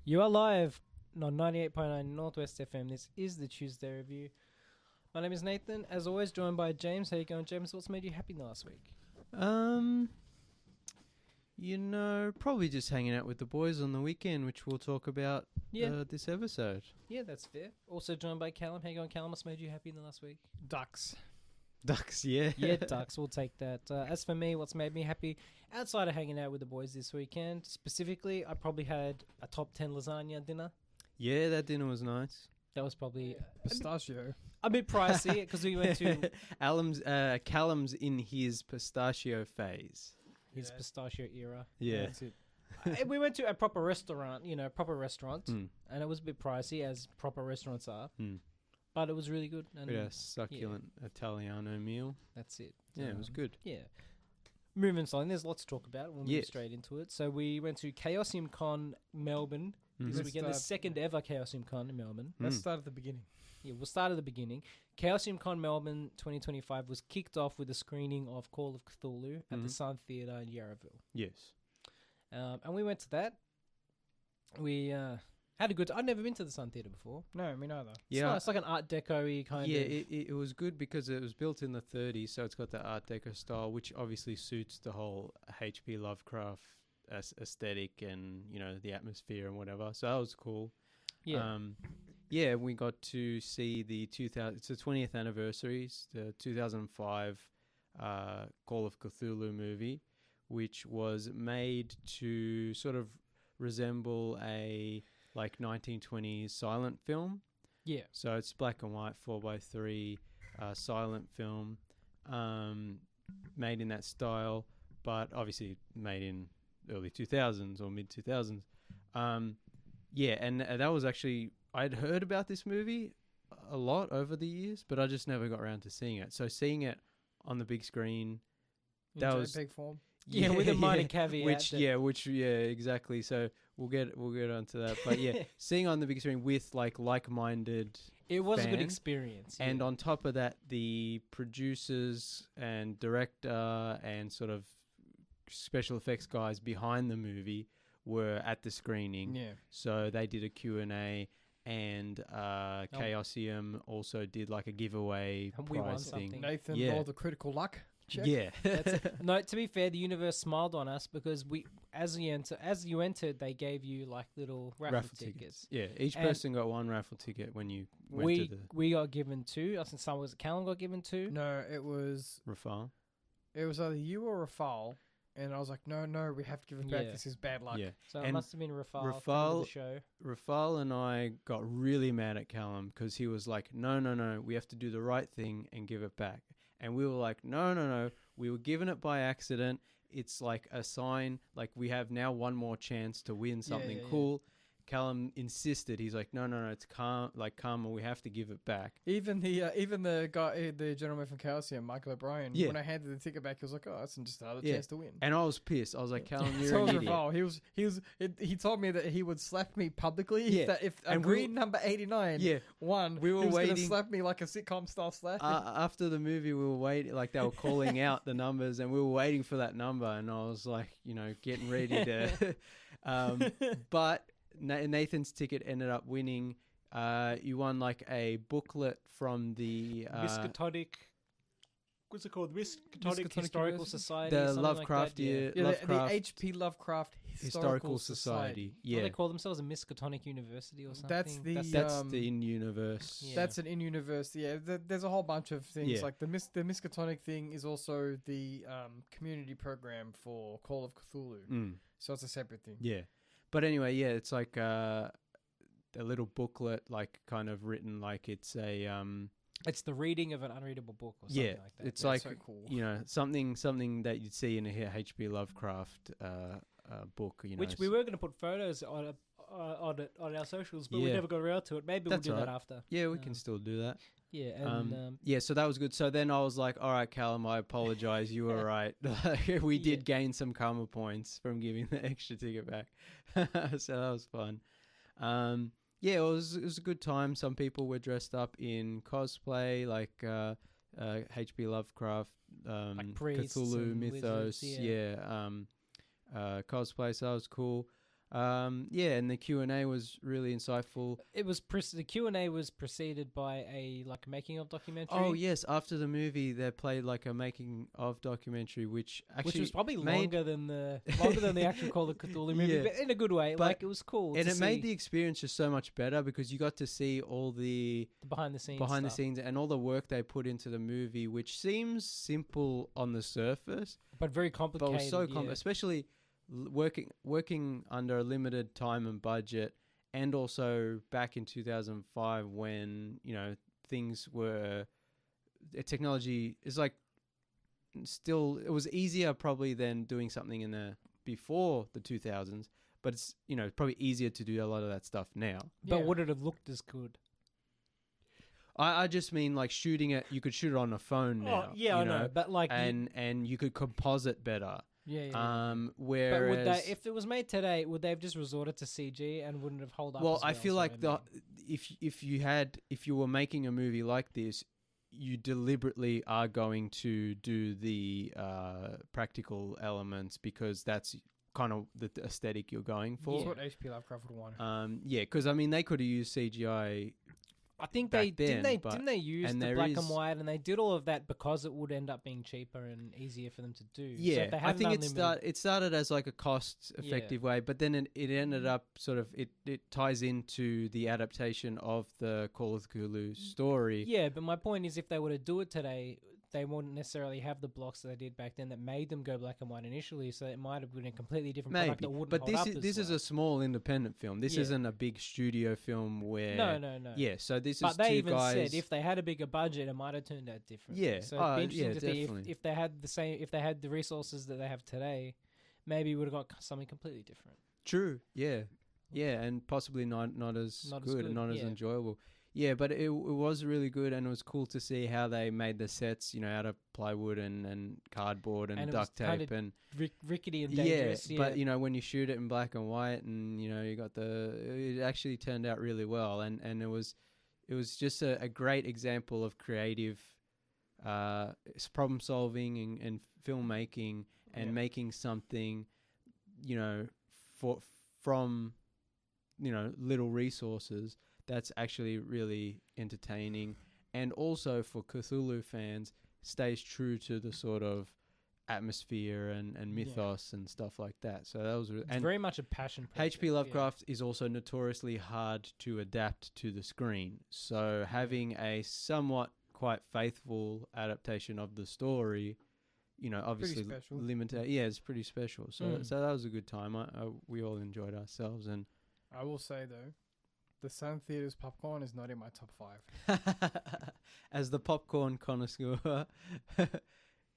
You are live on 98.9 Northwest FM. This is the Tuesday Review. My name is Nathan. As always, joined by James. How you going, James? What's made you happy last week? Probably just hanging out with the boys on the weekend, which we'll talk about this episode. Yeah, that's fair. Also joined by Callum. How you going, Callum? What's made you happy in the last week? Ducks, yeah. Yeah, ducks. We'll take that. As for me, what's made me happy, outside of hanging out with the boys this weekend, specifically, I probably had a top 10 lasagna dinner. Yeah, that dinner was nice. That was probably pistachio. a bit pricey because we went to Callum's in his pistachio phase. his pistachio era. Yeah. That's it. We went to a proper restaurant, and Mm. it was a bit pricey, as proper restaurants are. Mm. But it was really good. And A succulent Italiano meal. that's it. Yeah, it was good. Yeah. Moving on, there's lots to talk about. We'll move Yes. straight into it. So we went to Chaosium Con Melbourne this Let's weekend, the start- second ever Chaosium Con in Melbourne. Let's start at the beginning. Yeah, we'll start at the beginning. Chaosium Con Melbourne 2025 was kicked off with a screening of Call of Cthulhu at the Sun Theatre in Yarraville. Yes. And we went to that. We had a good... I'd never been to the Sun Theatre before. No, me neither. Yeah. It's like an Art Deco-y kind Yeah, of... it was good because it was built in the 30s, so it's got the Art Deco style, which obviously suits the whole H.P. Lovecraft aesthetic and, the atmosphere and whatever. So that was cool. Yeah. We got to see the 20th anniversary, the 2005 Call of Cthulhu movie, which was made to sort of resemble a 1920s silent film. Yeah. So it's black and white 4:3 silent film, made in that style, but obviously made in early 2000s or mid 2000s. And that was actually, I'd heard about this movie a lot over the years, but I just never got around to seeing it. So seeing it on the big screen, that was JPEG form. Yeah, with a minor caveat. exactly. So we'll get onto that. But yeah, seeing on the big screen with like-minded It was a good fans. experience. And yeah. on top of that, the producers and director and sort of special effects guys behind the movie were at the screening. Yeah. So they did a Q&A, and Chaosium also did like a giveaway And we won prize thing. something. Nathan rolled the critical luck check. Yeah. No, to be fair, the universe smiled on us because as you entered, they gave you like little raffle tickets. Yeah, each And person got one raffle ticket when you went to the We got given two. I think some was Callum got given two. No, it was Rafale. either you or Rafale, and I was like, no, we have to give it back. Yeah. This is bad luck. Yeah. So it And must have been Rafale friend of Rafale- the show. Rafale and I got really mad at Callum because he was like, no, we have to do the right thing and give it back. And we were like, no, we were given it by accident. It's like a sign, like we have now one more chance to win something cool. Callum insisted. He's like, no, it's karma. We have to give it back. Even the guy, the gentleman from Chaosium, Michael O'Brien, Yeah. when I handed the ticket back, he was like, "Oh, that's just another chance to win." And I was pissed. I was like, Callum, you're So an was idiot. Rafale. He told me that he would slap me publicly Yeah. if And green number 89 won. We were he was gonna waiting- slap me like a sitcom style slap. After the movie, we were waiting, like they were calling out the numbers, and we were waiting for that number. And I was like, getting ready to. But Nathan's ticket ended up winning. You won like a booklet from the Miskatonic. What's it called? Miskatonic Miskatonic Historical University? Society. the something like that, Lovecraftian the Lovecraft H.P. Lovecraft Historical Society. Don't Yeah, they call themselves a Miskatonic University or something? That's the that's the in-universe. Yeah. That's an in-universe. Yeah, there's a whole bunch of things. Yeah. Like the Miskatonic thing is also the community program for Call of Cthulhu. So it's a separate thing. Yeah. But anyway, it's like a little booklet, like kind of written like it's a It's the reading of an unreadable book or something like that. it's Yeah, like so cool. something that you'd see in a H.P. Lovecraft book. Which we were going to put photos on our socials, but we Yeah. never got around to it. Maybe That's we'll do that right. after. Yeah, we can still do that. Yeah, and So that was good. So then I was like, all right, Callum, I apologize. You were right. We did gain some karma points from giving the extra ticket back. So that was fun. It was a good time. Some people were dressed up in cosplay, like H.P. Lovecraft, like priests Cthulhu and mythos. wizards, Cosplay. So that was cool. Yeah, and the Q&A was really insightful. It was the Q&A was preceded by a making of documentary. Oh yes, after the movie, they played like a making of documentary, which was probably longer than the actual Call of Cthulhu movie, Yeah. but in a good way. But- Like it was cool, and to it made the experience just so much better because you got to see all the behind the scenes, behind the stuff. scenes and all the work they put into the movie, which seems simple on the surface, but very but complicated. was so yeah. especially working under a limited time and budget, and also back in 2005 when things were technology is like still it was easier probably than doing something in the before the 2000s, but it's probably easier to do a lot of that stuff now. But would it have looked as good? I just mean like shooting it. You could shoot it on a phone now. Oh, yeah, I know. But like, and you could composite better. yeah. Whereas, But would they, if it was made today, would they have just resorted to CG and wouldn't have held up? well, as I feel so like I mean- if you were making a movie like this, you deliberately are going to do the practical elements because that's kind of the aesthetic you're going for. That's what H.P. Lovecraft would want. Yeah, because I mean they could have used CGI. I think back then, didn't they use and the there black is- and white, and they did all of that because it would end up being cheaper and easier for them to do. So Yeah, if they I had think unlimited, it started as like a cost-effective way, but then it ended up sort of it ties into the adaptation of the Call of Cthulhu story. Yeah, but my point is, if they were to do it today, they wouldn't necessarily have the blocks that they did back then that made them go black and white initially. So it might have been a completely different product that wouldn't but hold this up is as this is well. a small independent film. This Yeah. isn't a big studio film where No. Yeah, so this But is they two even guys. said if they had a bigger budget, it might have turned out different. Yeah. So it'd be Yeah, interesting to see definitely. if they had if they had the resources that they have today, maybe we would have got something completely different. True. Yeah. Yeah, and possibly not as Not as good good, and not as yeah. enjoyable. Yeah, but it was really good, and it was cool to see how they made the sets, out of plywood and cardboard and And it was duct tape kinda and Rickety and dangerous. but when you shoot it in black and white, and you got it actually turned out really well, and it was just a great example of creative problem solving and filmmaking and making something, from little resources that's actually really entertaining, and also for Cthulhu fans stays true to the sort of atmosphere and mythos and stuff like that. So that was it's very much a passion project. H.P. Lovecraft is also notoriously hard to adapt to the screen. So having a somewhat quite faithful adaptation of the story, obviously special. limited. Yeah, it's pretty special. So that was a good time. We all enjoyed ourselves, and I will say though, the Sun Theatre's popcorn is not in my top 5. as the popcorn connoisseur,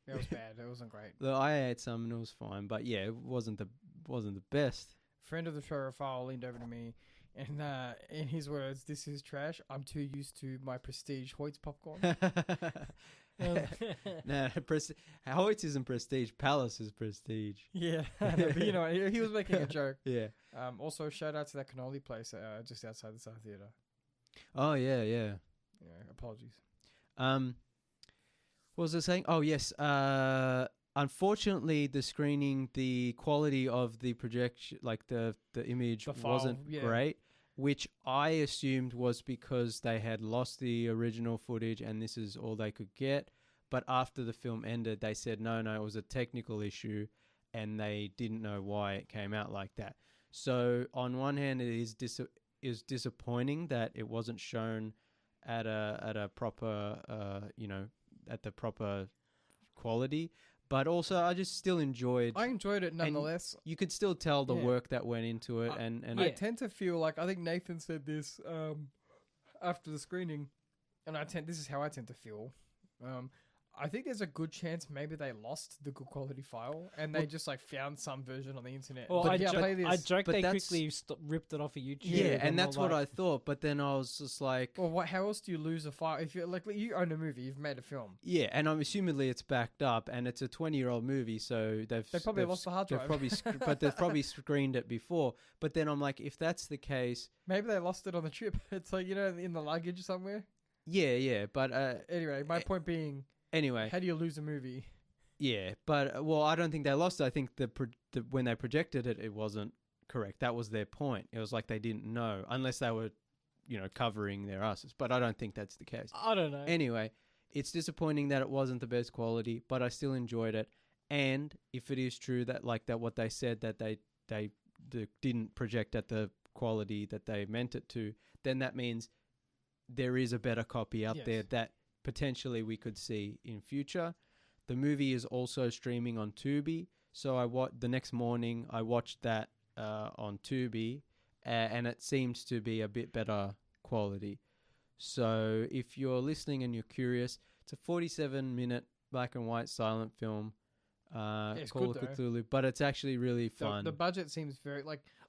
It was bad. It wasn't great. though I ate some and it was fine. But yeah, it wasn't the best. Friend of the show, Rafael, leaned over to me, and in his words, "This is trash. I'm too used to my Prestige Hoyt's popcorn." No, Hoyts isn't prestige. Palace is prestige. Yeah, but he was making a joke. Yeah. Also, shout out to that cannoli place just outside the Sun Theatre. Oh yeah. Yeah, apologies. What was I saying? Oh yes. Unfortunately, the screening, the quality of the projection, like the image, The file, wasn't yeah. great, which I assumed was because they had lost the original footage and this is all they could get. But after the film ended, they said no, it was a technical issue, and they didn't know why it came out like that. So on one hand, it is disappointing that it wasn't shown at a proper at the proper quality. But also, I just still enjoyed. I enjoyed it nonetheless. You could still tell the Yeah. work that went into it, and I tend to feel like, I think Nathan said this after the screening, and this is how I tend to feel. I think there's a good chance maybe they lost the good quality file and they just found some version on the internet. Well, But I play this. joked but they that's- quickly ripped it off of YouTube. yeah, and I'm that's not what like- I thought. But then I was just like, Well, how else do you lose a file if you you own a movie, you've made a film? yeah, and I'm assumedly it's backed up, and it's a 20-year-old movie, so They probably lost the hard They've drive. probably but they've probably screened it before. But then I'm like, if that's the case, Maybe they lost it on the trip. It's like in the luggage somewhere. yeah. But Anyway, my point being, anyway, how do you lose a movie? yeah. But I don't think they lost it. I think when they projected it, it wasn't correct. That was their point. It was like they didn't know unless they were, covering their asses. But I don't think that's the case. I don't know. Anyway, it's disappointing that it wasn't the best quality, but I still enjoyed it. And if it is true that what they said that they didn't project at the quality that they meant it to, then that means there is a better copy out there that potentially we could see in future. The movie is also streaming on Tubi, so the next morning I watched that on Tubi, and it seems to be a bit better quality. So if you're listening and you're curious, it's a 47-minute black and white silent film. Call of Cthulhu, but it's actually really fun. The budget seems very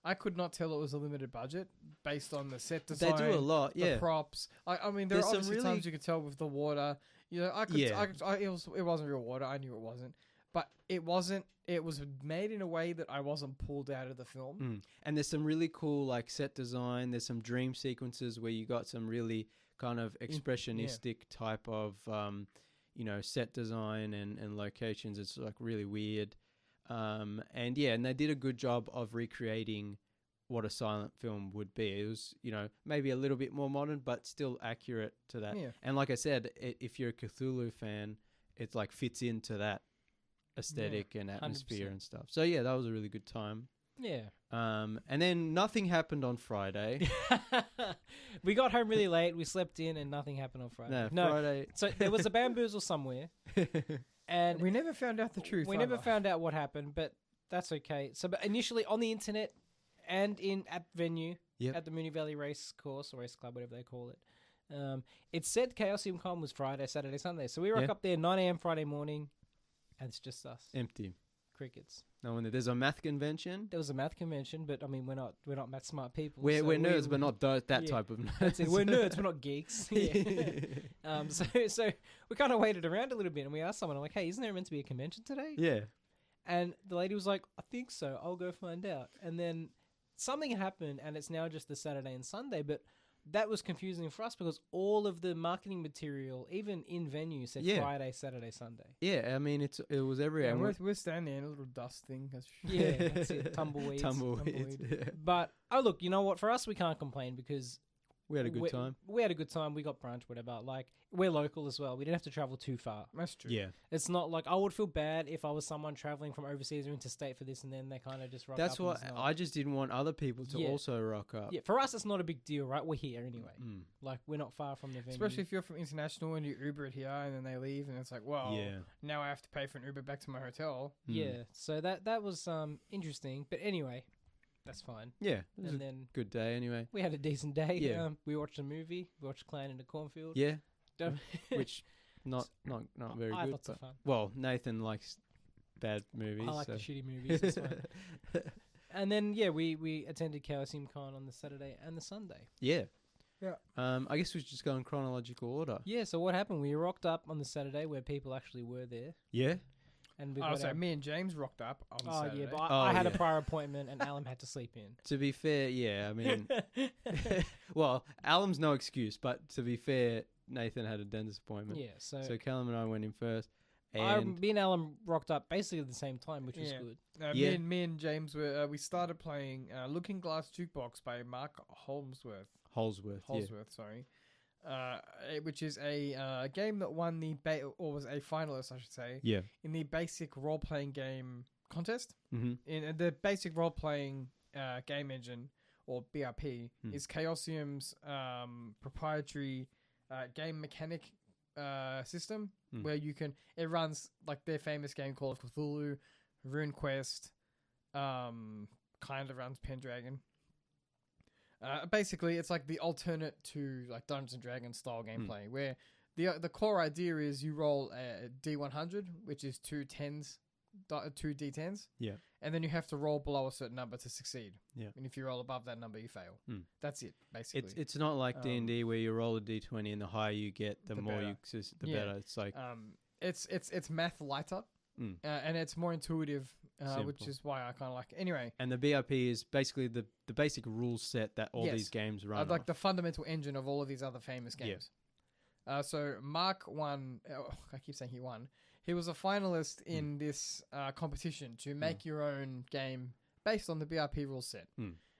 I could not tell it was a limited budget based on the set design. They do a lot, the props. I mean, there are obviously times you could tell with the water. It wasn't real water. I knew it wasn't, but it wasn't. It was made in a way that I wasn't pulled out of the film. And there's some really cool set design. There's some dream sequences where you got some really kind of expressionistic type of set design and locations. It's really weird. And they did a good job of recreating what a silent film would be. It was, maybe a little bit more modern, but still accurate to that. Yeah. And like I said, if you're a Cthulhu fan, it's fits into that aesthetic and atmosphere 100%. And stuff. So yeah, that was a really good time. Yeah. And then nothing happened on Friday. We got home really late. We slept in, and nothing happened on Friday. No. Friday. So there was a bamboozle somewhere, and we never found out the truth. We never found out what happened, but that's okay. So, but initially on the internet and at venue at the Moonee Valley Race Course or Race Club, whatever they call it, it said Chaosium Con was Friday, Saturday, Sunday. So we rock up there 9 a.m. Friday morning, and it's just us. Empty. Crickets. No wonder. There's a math convention. There was a math convention, but I mean, we're not math smart people. We're nerds, but not that type of nerds. We're nerds, we're not geeks. So we kind of waited around a little bit, and we asked someone, I'm like, hey, isn't there meant to be a convention today? Yeah. And the lady was like, I think so. I'll go find out. And then something happened, and it's now just the Saturday and Sunday, but that was confusing for us because all of the marketing material, even in venue, said Friday, Saturday, Sunday. Yeah, I mean, it was everywhere. And we're standing there in a little dust thing. That's it. Tumbleweeds. Yeah. But, look, you know what? For us, we can't complain because we had a good time. We had a good time. We got brunch, whatever. We're local as well. We didn't have to travel too far. That's true. Yeah. It's not like I would feel bad if I was someone traveling from overseas or interstate for this, and then they kind of just rock up. That's what I just didn't want other people to also rock up. Yeah, for us, it's not a big deal, right? We're here anyway. We're not far from the venue. Especially if you're from international and you Uber it here, and then they leave, and it's like, well, now I have to pay for an Uber back to my hotel. Yeah, so that was interesting. But anyway, that's fine. Yeah, and then good day anyway. We had a decent day. Yeah. We watched a movie. We watched Clan in the Cornfield. Yeah. Which not very good. Lots of fun. Well, Nathan likes bad movies. I like the shitty movies. It's fun. And then we attended Chaosium Con on the Saturday and the Sunday. Yeah. Yeah. I guess we should just go in chronological order. Yeah. So what happened? We rocked up on the Saturday where people actually were there. Yeah. And me and James rocked up on Saturday. Yeah, but I had a prior appointment and Alan had to sleep in. To be fair, I mean, well, Alan's no excuse, but to be fair, Nathan had a dentist appointment. Yeah, so Callum and I went in first. And me and Alan rocked up basically at the same time, which was good. Me and James we started playing Looking Glass Jukebox by Mark Holsworth, sorry. Which is a game that won or was a finalist, I should say. Yeah. In the basic role-playing game contest. Mm-hmm. In the basic role-playing game engine, or BRP, is Chaosium's proprietary game mechanic system, where it runs like their famous game Call of Cthulhu, RuneQuest, kind of runs Pendragon. Basically, it's like the alternate to like Dungeons and Dragons style gameplay, where the core idea is you roll a D100, which is two D10s. Yeah. And then you have to roll below a certain number to succeed. Yeah. And if you roll above that number, you fail. That's it, basically. It's not like D&D where you roll a D20 and the higher you get, the more better. Better. It's like it's math lighter, and it's more intuitive, which is why I kind of like it. Anyway. And the BRP is basically the basic rule set that all these games run like off. the fundamental engine of all of these other famous games. Yeah. So Mark won. I keep saying he won. He was a finalist in this competition to make your own game based on the VIP rule set.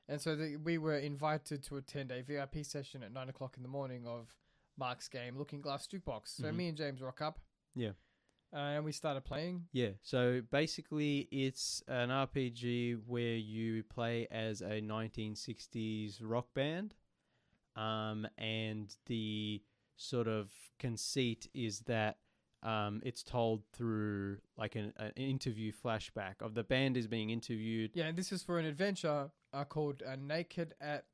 And so we were invited to attend a VIP session at 9 o'clock in the morning of Mark's game, Looking Glass Jukebox. So me and James rock up. Yeah. And we started playing. Yeah. So basically, it's an RPG where you play as a 1960s rock band. And the sort of conceit is that it's told through like an interview flashback of the band is being interviewed. Yeah, and this is for an adventure called Naked at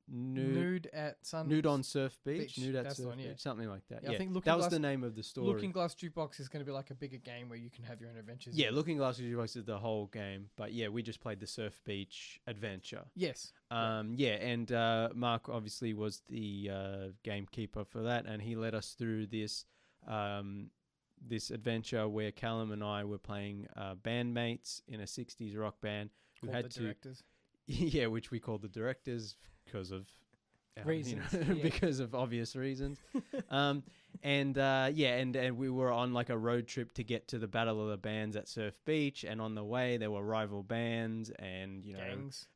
Nude at Sun. Nude on Surf Beach. Nude at That's Surf the one, Beach. Something like that. Yeah, Yeah, I think that was the name of the story. Looking Glass Jukebox is going to be like a bigger game where you can have your own adventures. Yeah, Looking Glass Jukebox is the whole game. But yeah, we just played the Surf Beach adventure. Yes. Yeah, and Mark obviously was the gamekeeper for that, and he led us through this this adventure where Callum and I were playing bandmates in a 60s rock band who had to directors. Yeah, which we called the directors because of reasons, because of obvious reasons. And we were on like a road trip to get to the Battle of the Bands at Surf Beach, and on the way there were rival bands and gangs.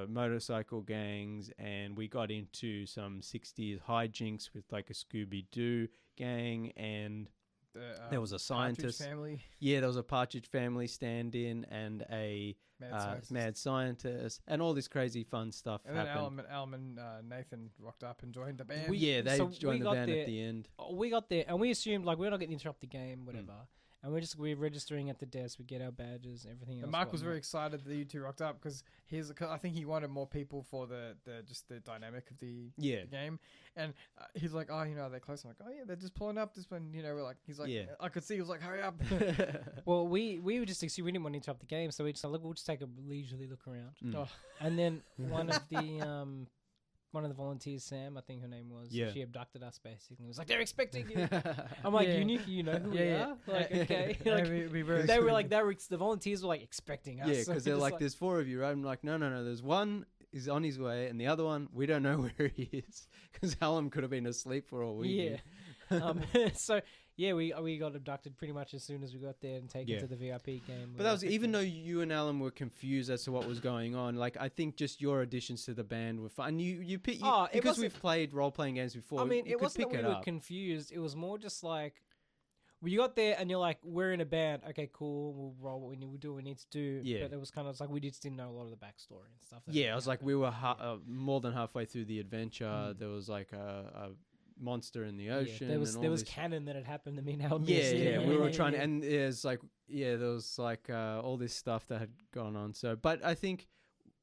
Motorcycle gangs, and we got into some 60s hijinks with like a Scooby-Doo gang, and there was a scientist family. Yeah, there was a Partridge Family stand-in and a mad scientist, and all this crazy fun stuff happened. Then Alm and Nathan rocked up and joined the band. They joined the band at the end. We got there, and we assumed like we're not going to interrupt the game, whatever. And we're registering at the desk. We get our badges, everything else. And Mark was very excited that you two rocked up because I think he wanted more people for the dynamic of the game. And he's like, oh, they're close. I'm like, oh yeah, they're just pulling up. This one, we're like, he's like, I could see. He was like, hurry up. Well, we were just we didn't want to interrupt the game, so we just like, we'll just take a leisurely look around. Oh. And then one of the volunteers, Sam, I think her name was, she abducted us basically. It was like, they're expecting you. I'm like, you know who we are? Like, okay. Like, the volunteers were like expecting us. Yeah, because they're like, there's 4 of you, right? I'm like, no, there's one is on his way, and the other one, we don't know where he is. Because Hallam could have been asleep for all we knew. So, yeah, we got abducted pretty much as soon as we got there and taken to the VIP game. But that was even though you and Alan were confused as to what was going on. Like, I think just your additions to the band were fun. Because we've played role playing games before. I mean, it wasn't that we were confused. It was more just like you got there and you're like, we're in a band. Okay, cool. We'll roll what we need. We'll do what we need to do. Yeah. But it was kind of like we just didn't know a lot of the backstory and stuff. Yeah, it was like we were more than halfway through the adventure. There was like a monster in the ocean. There was canon that had happened to me now. We were trying to, and there's like there was like all this stuff that had gone on. So, but I think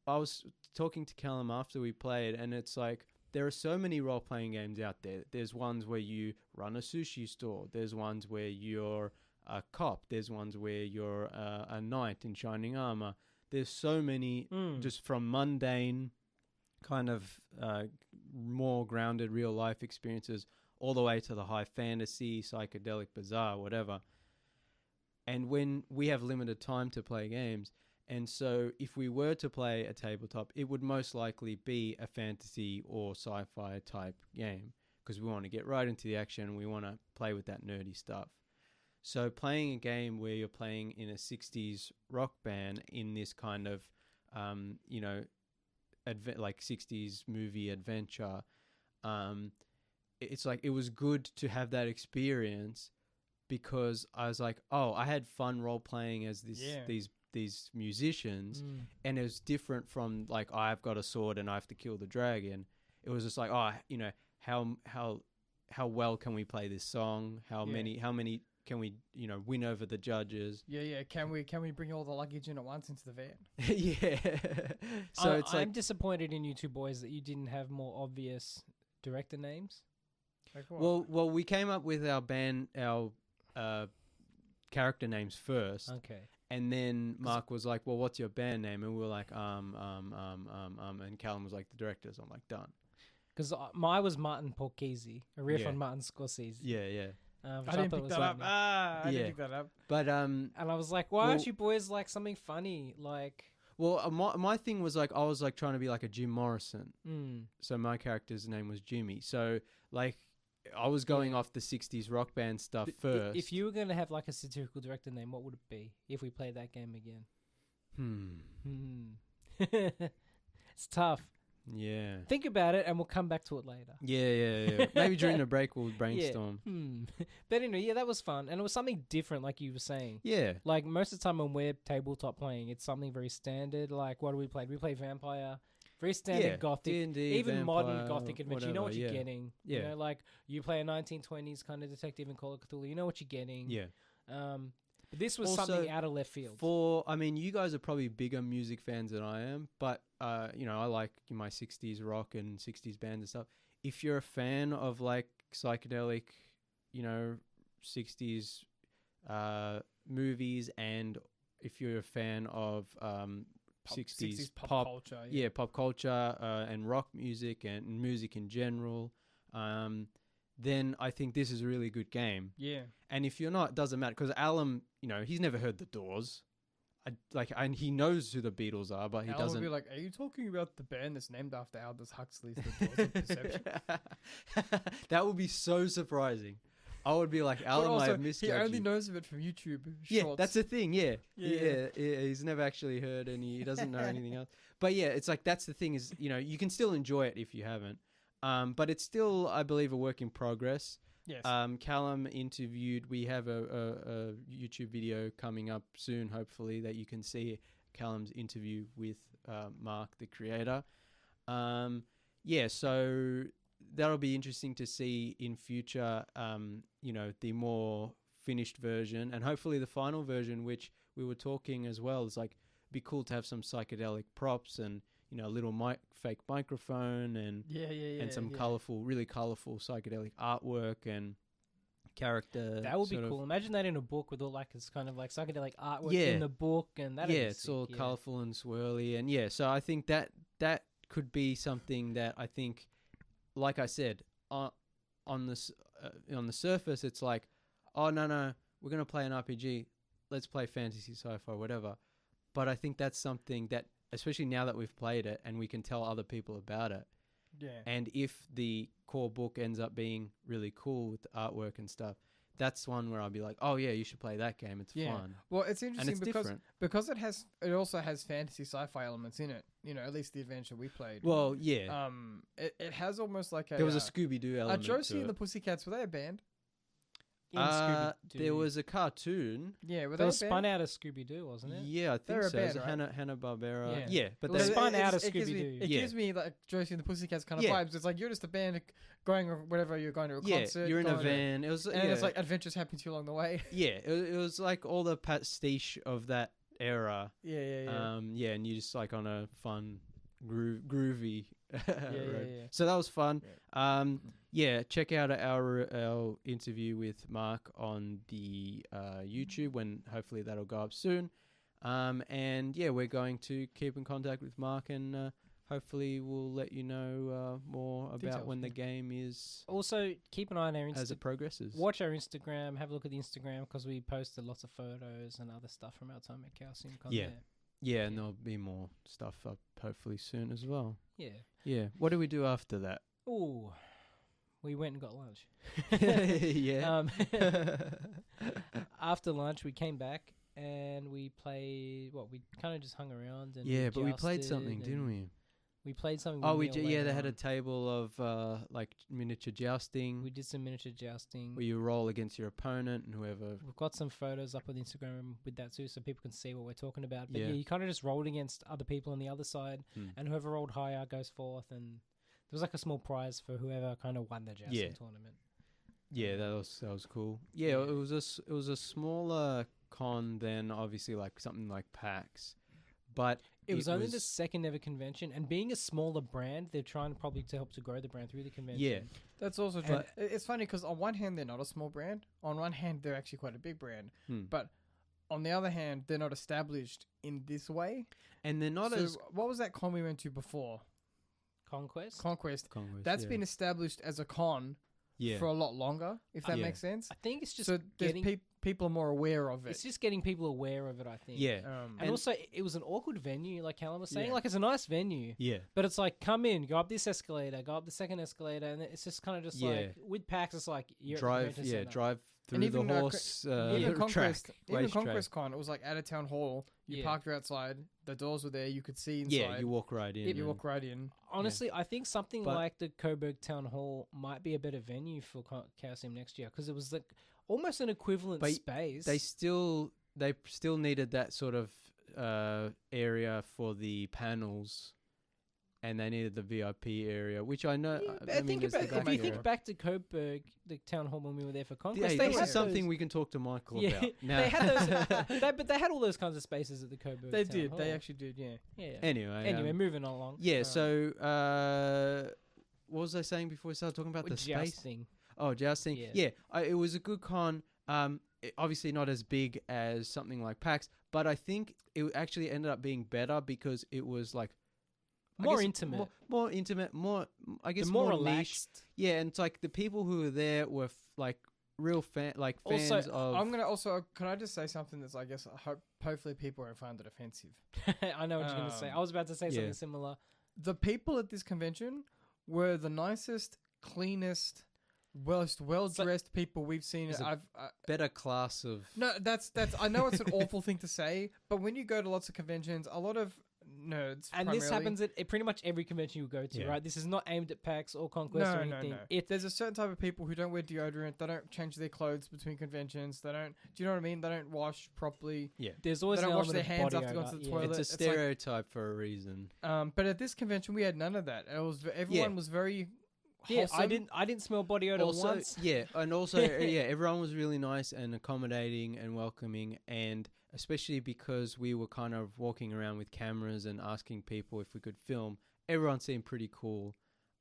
I was talking to Callum after we played, and it's like there are so many role playing games out there. There's ones where you run a sushi store. There's ones where you're a cop. There's ones where you're a knight in shining armor. There's so many just from mundane kind of more grounded real life experiences all the way to the high fantasy, psychedelic, bizarre, whatever. And when we have limited time to play games, and so if we were to play a tabletop, it would most likely be a fantasy or sci-fi type game because we want to get right into the action and we want to play with that nerdy stuff. So playing a game where you're playing in a 60s rock band in this kind of, like 60s movie adventure, it's like it was good to have that experience because I was like, oh, I had fun role playing as these musicians, and it was different from like I've got a sword and I have to kill the dragon. It was just like, oh, how well can we play this song? How many can we win over the judges? Can we bring all the luggage in at once into the van? So I'm disappointed in you two boys that you didn't have more obvious director names. Like what? Well, we came up with our character names first. Okay. And then Mark was like, well, what's your band name? And we were like, and Callum was like, the directors. I'm like, done. Because mine was Martin Porchese, a riff on Martin Scorsese. Yeah. I didn't pick that up. I didn't pick that up. But and I was like, why aren't you boys like something funny? Like, well, my thing was like I was like trying to be like a Jim Morrison. So my character's name was Jimmy. So like I was going off the 60s rock band stuff first. If you were going to have like a satirical director name, what would it be if we played that game again? It's tough. Yeah. Think about it, and we'll come back to it later. Yeah. Maybe during the break we'll brainstorm. But anyway, yeah, that was fun, and it was something different, like you were saying. Yeah. Like most of the time when we're tabletop playing, it's something very standard. Like what do we play? We play Vampire, very standard Gothic, D&D, even Vampire, modern Gothic adventure. You know what you're getting. Yeah. You know, like you play a 1920s kind of detective in Call of Cthulhu. You know what you're getting. Yeah. But this was Also, something out of left field. You guys are probably bigger music fans than I am, but I like my 60s rock and 60s bands and stuff. If you're a fan of like psychedelic, 60s movies, and if you're a fan of 60s pop culture, pop culture and rock music and music in general, then I think this is a really good game. Yeah. And if you're not, it doesn't matter, because Alan, he's never heard the Doors. And he knows who the Beatles are, but he Alan doesn't. would be like, "Are you talking about the band that's named after Aldous Huxley's The Doors of Perception?" That would be so surprising. I would be like, Alan might have misjudged He only you. knows of it from YouTube shorts. Yeah, that's the thing. Yeah. Yeah. He's never actually heard any. He doesn't know anything else. But yeah, it's like that's the thing is, you can still enjoy it if you haven't. But it's still, I believe, a work in progress. Yes. Callum interviewed. We have a YouTube video coming up soon, hopefully, that you can see Callum's interview with Mark, the creator. So that'll be interesting to see in future. The more finished version, and hopefully the final version, which we were talking as well. Is like, it'd be cool to have some psychedelic props and a little fake microphone and some really colorful psychedelic artwork and character. That would be cool. Imagine that in a book with all like it's kind of like psychedelic artwork in the book, and that. Yeah, it's all colorful and swirly, and so I think that could be something that I think, like I said, on the surface, it's like, oh no, we're gonna play an RPG, let's play fantasy, sci-fi, whatever. But I think that's something that, especially now that we've played it and we can tell other people about it. Yeah. And if the core book ends up being really cool with the artwork and stuff, that's one where I'll be like, oh yeah, you should play that game. It's fun. Well, it's interesting different. because it also has fantasy sci-fi elements in it. At least the adventure we played. Well, yeah. It has almost like there was a Scooby-Doo element. Josie and the Pussycats, were they a band? There was a cartoon. Yeah, they were spun out of Scooby-Doo, wasn't it? Yeah, I think so. Band, it was Hanna-Barbera. Yeah, but they spun out of Scooby-Doo. It gives me like Josie and the Pussycats kind of vibes. It's like you're just a band going or whatever, you're going to a concert. You're in a van. It's like adventures happen to you along the way. Yeah, it was like all the pastiche of that era. Yeah. And you just like on a fun, groovy road. Yeah. So that was fun. Check out our interview with Mark on the YouTube, when hopefully that'll go up soon. We're going to keep in contact with Mark, and hopefully we'll let you know more about Details, when the game is. Also, keep an eye on our as it progresses. Watch our Instagram. Have a look at the Instagram, because we posted lots of photos and other stuff from our time at Chaosium Con. Yeah, and there'll be more stuff up hopefully soon as well. Yeah. What do we do after that? Ooh, we went and got lunch. Yeah. After lunch, we came back and we played. We kind of just hung around and but we played something, didn't we? We played something. They had a table of like miniature jousting. We did some miniature jousting where you roll against your opponent and whoever. We've got some photos up on Instagram with that too, so people can see what we're talking about. But you kind of just rolled against other people on the other side, and whoever rolled higher goes forth, and there was like a small prize for whoever kind of won the jousting tournament. Yeah, that was cool. Yeah, it was a smaller con than obviously like something like PAX. But it was only the second ever convention, and being a smaller brand, they're trying probably to help to grow the brand through the convention. Yeah, that's also true. It's funny because on one hand they're not a small brand, on one hand they're actually quite a big brand, but on the other hand they're not established in this way, and they're not as. What was that con we went to before? Conquest. That's been established as a con. For a lot longer, if that makes sense. I think it's just so people are more aware of it. It's just getting people aware of it, I think. Yeah. And also, it was an awkward venue, like Callum was saying. Like, it's a nice venue. Yeah. But it's like, come in, go up this escalator, go up the second escalator, and it's just kind of just like, with PAX, it's like, you're drive through the even, horse even Conquest, track. even racetrack. Conquest Con, it was like at a town hall. You parked outside. The doors were there. You could see inside. Yeah, you walk right in. You walk right in. Honestly, I think something But- like the Coburg Town Hall might be a better venue for Chaosium next year because it was like almost an equivalent But space. They still needed that sort of area for the panels, and they needed the VIP area, which I know. I think there's the about, back if you think area. back to Coburg, the town hall when we were there for Conquest, Hey, they this had is something those, we can talk to Michael yeah, about. Now, they had those, but they had all those kinds of spaces at the Coburg. They Town did. Hall. They actually did. Yeah. Yeah. anyway, Moving along. yeah. So, what was I saying before we started talking about the space? Jousting. Oh, jousting. Yeah. It was a good con. Obviously not as big as something like PAX, but I think it actually ended up being better because it was like More intimate. more intimate, more I guess more more niche. relaxed. Yeah, and it's like the people who were there were like real fans Also, of. I'm gonna also. Can I just say something that's I guess hopefully people won't find it offensive. I know what you're going to say. I was about to say something yeah. similar. The people at this convention were the nicest, cleanest, well dressed people we've seen. It's a better class of. No, that's. I know it's an awful thing to say, but when you go to lots of conventions, a lot of nerds. And this happens at pretty much every convention you go to, Yeah. right? This is not aimed at PAX or Conquest or anything. No. There's a certain type of people who don't wear deodorant. They don't change their clothes between conventions. They don't. Do you know what I mean? They don't wash properly. Yeah, There's always They an don't wash element their of hands body after going odor, to the yeah. toilet. it's a It's like- stereotype for a reason. But at this convention, we had none of that. It was everyone was very. Yeah, wholesome. I didn't smell body odor Also, once. yeah, and also, yeah, everyone was really nice and accommodating and welcoming, and especially because we were kind of walking around with cameras and asking people if we could film. Everyone seemed pretty cool.